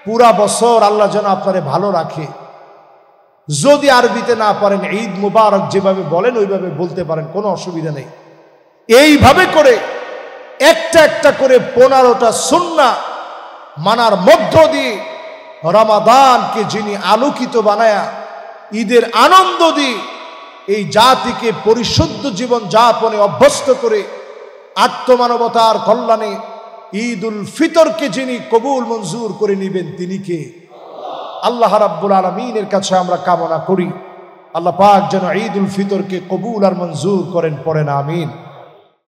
পুরা বছর আল্লাহ যেন আপনারে ভালো রাখে। যদি আরবিতে না পারেন, ঈদ মুবারক যেভাবে বলেন ওইভাবে বলতে পারেন, কোনো অসুবিধা নেই। এইভাবে করে একটা একটা করে 15টা সুন্নাহ মানার মধ্য দিয়ে রমাদানকে যিনি আলোকিত বানায়া ঈদের আনন্দ দিয়ে এই জাতিকে পরিশুদ্ধ জীবন যাপনে অভ্যস্ত করে আত্মমানবতার কল্যাণে ঈদুল ফিতরকে যিনি কবুল মঞ্জুর করে নেবেন, তিনি কে? আল্লাহ রাব্বুল আলামিনের কাছে আমরা কামনা করি আল্লাহ পাক যেন ঈদুল ফিতরকে কবুল আর মঞ্জুর করেন। পড়েন আমিন।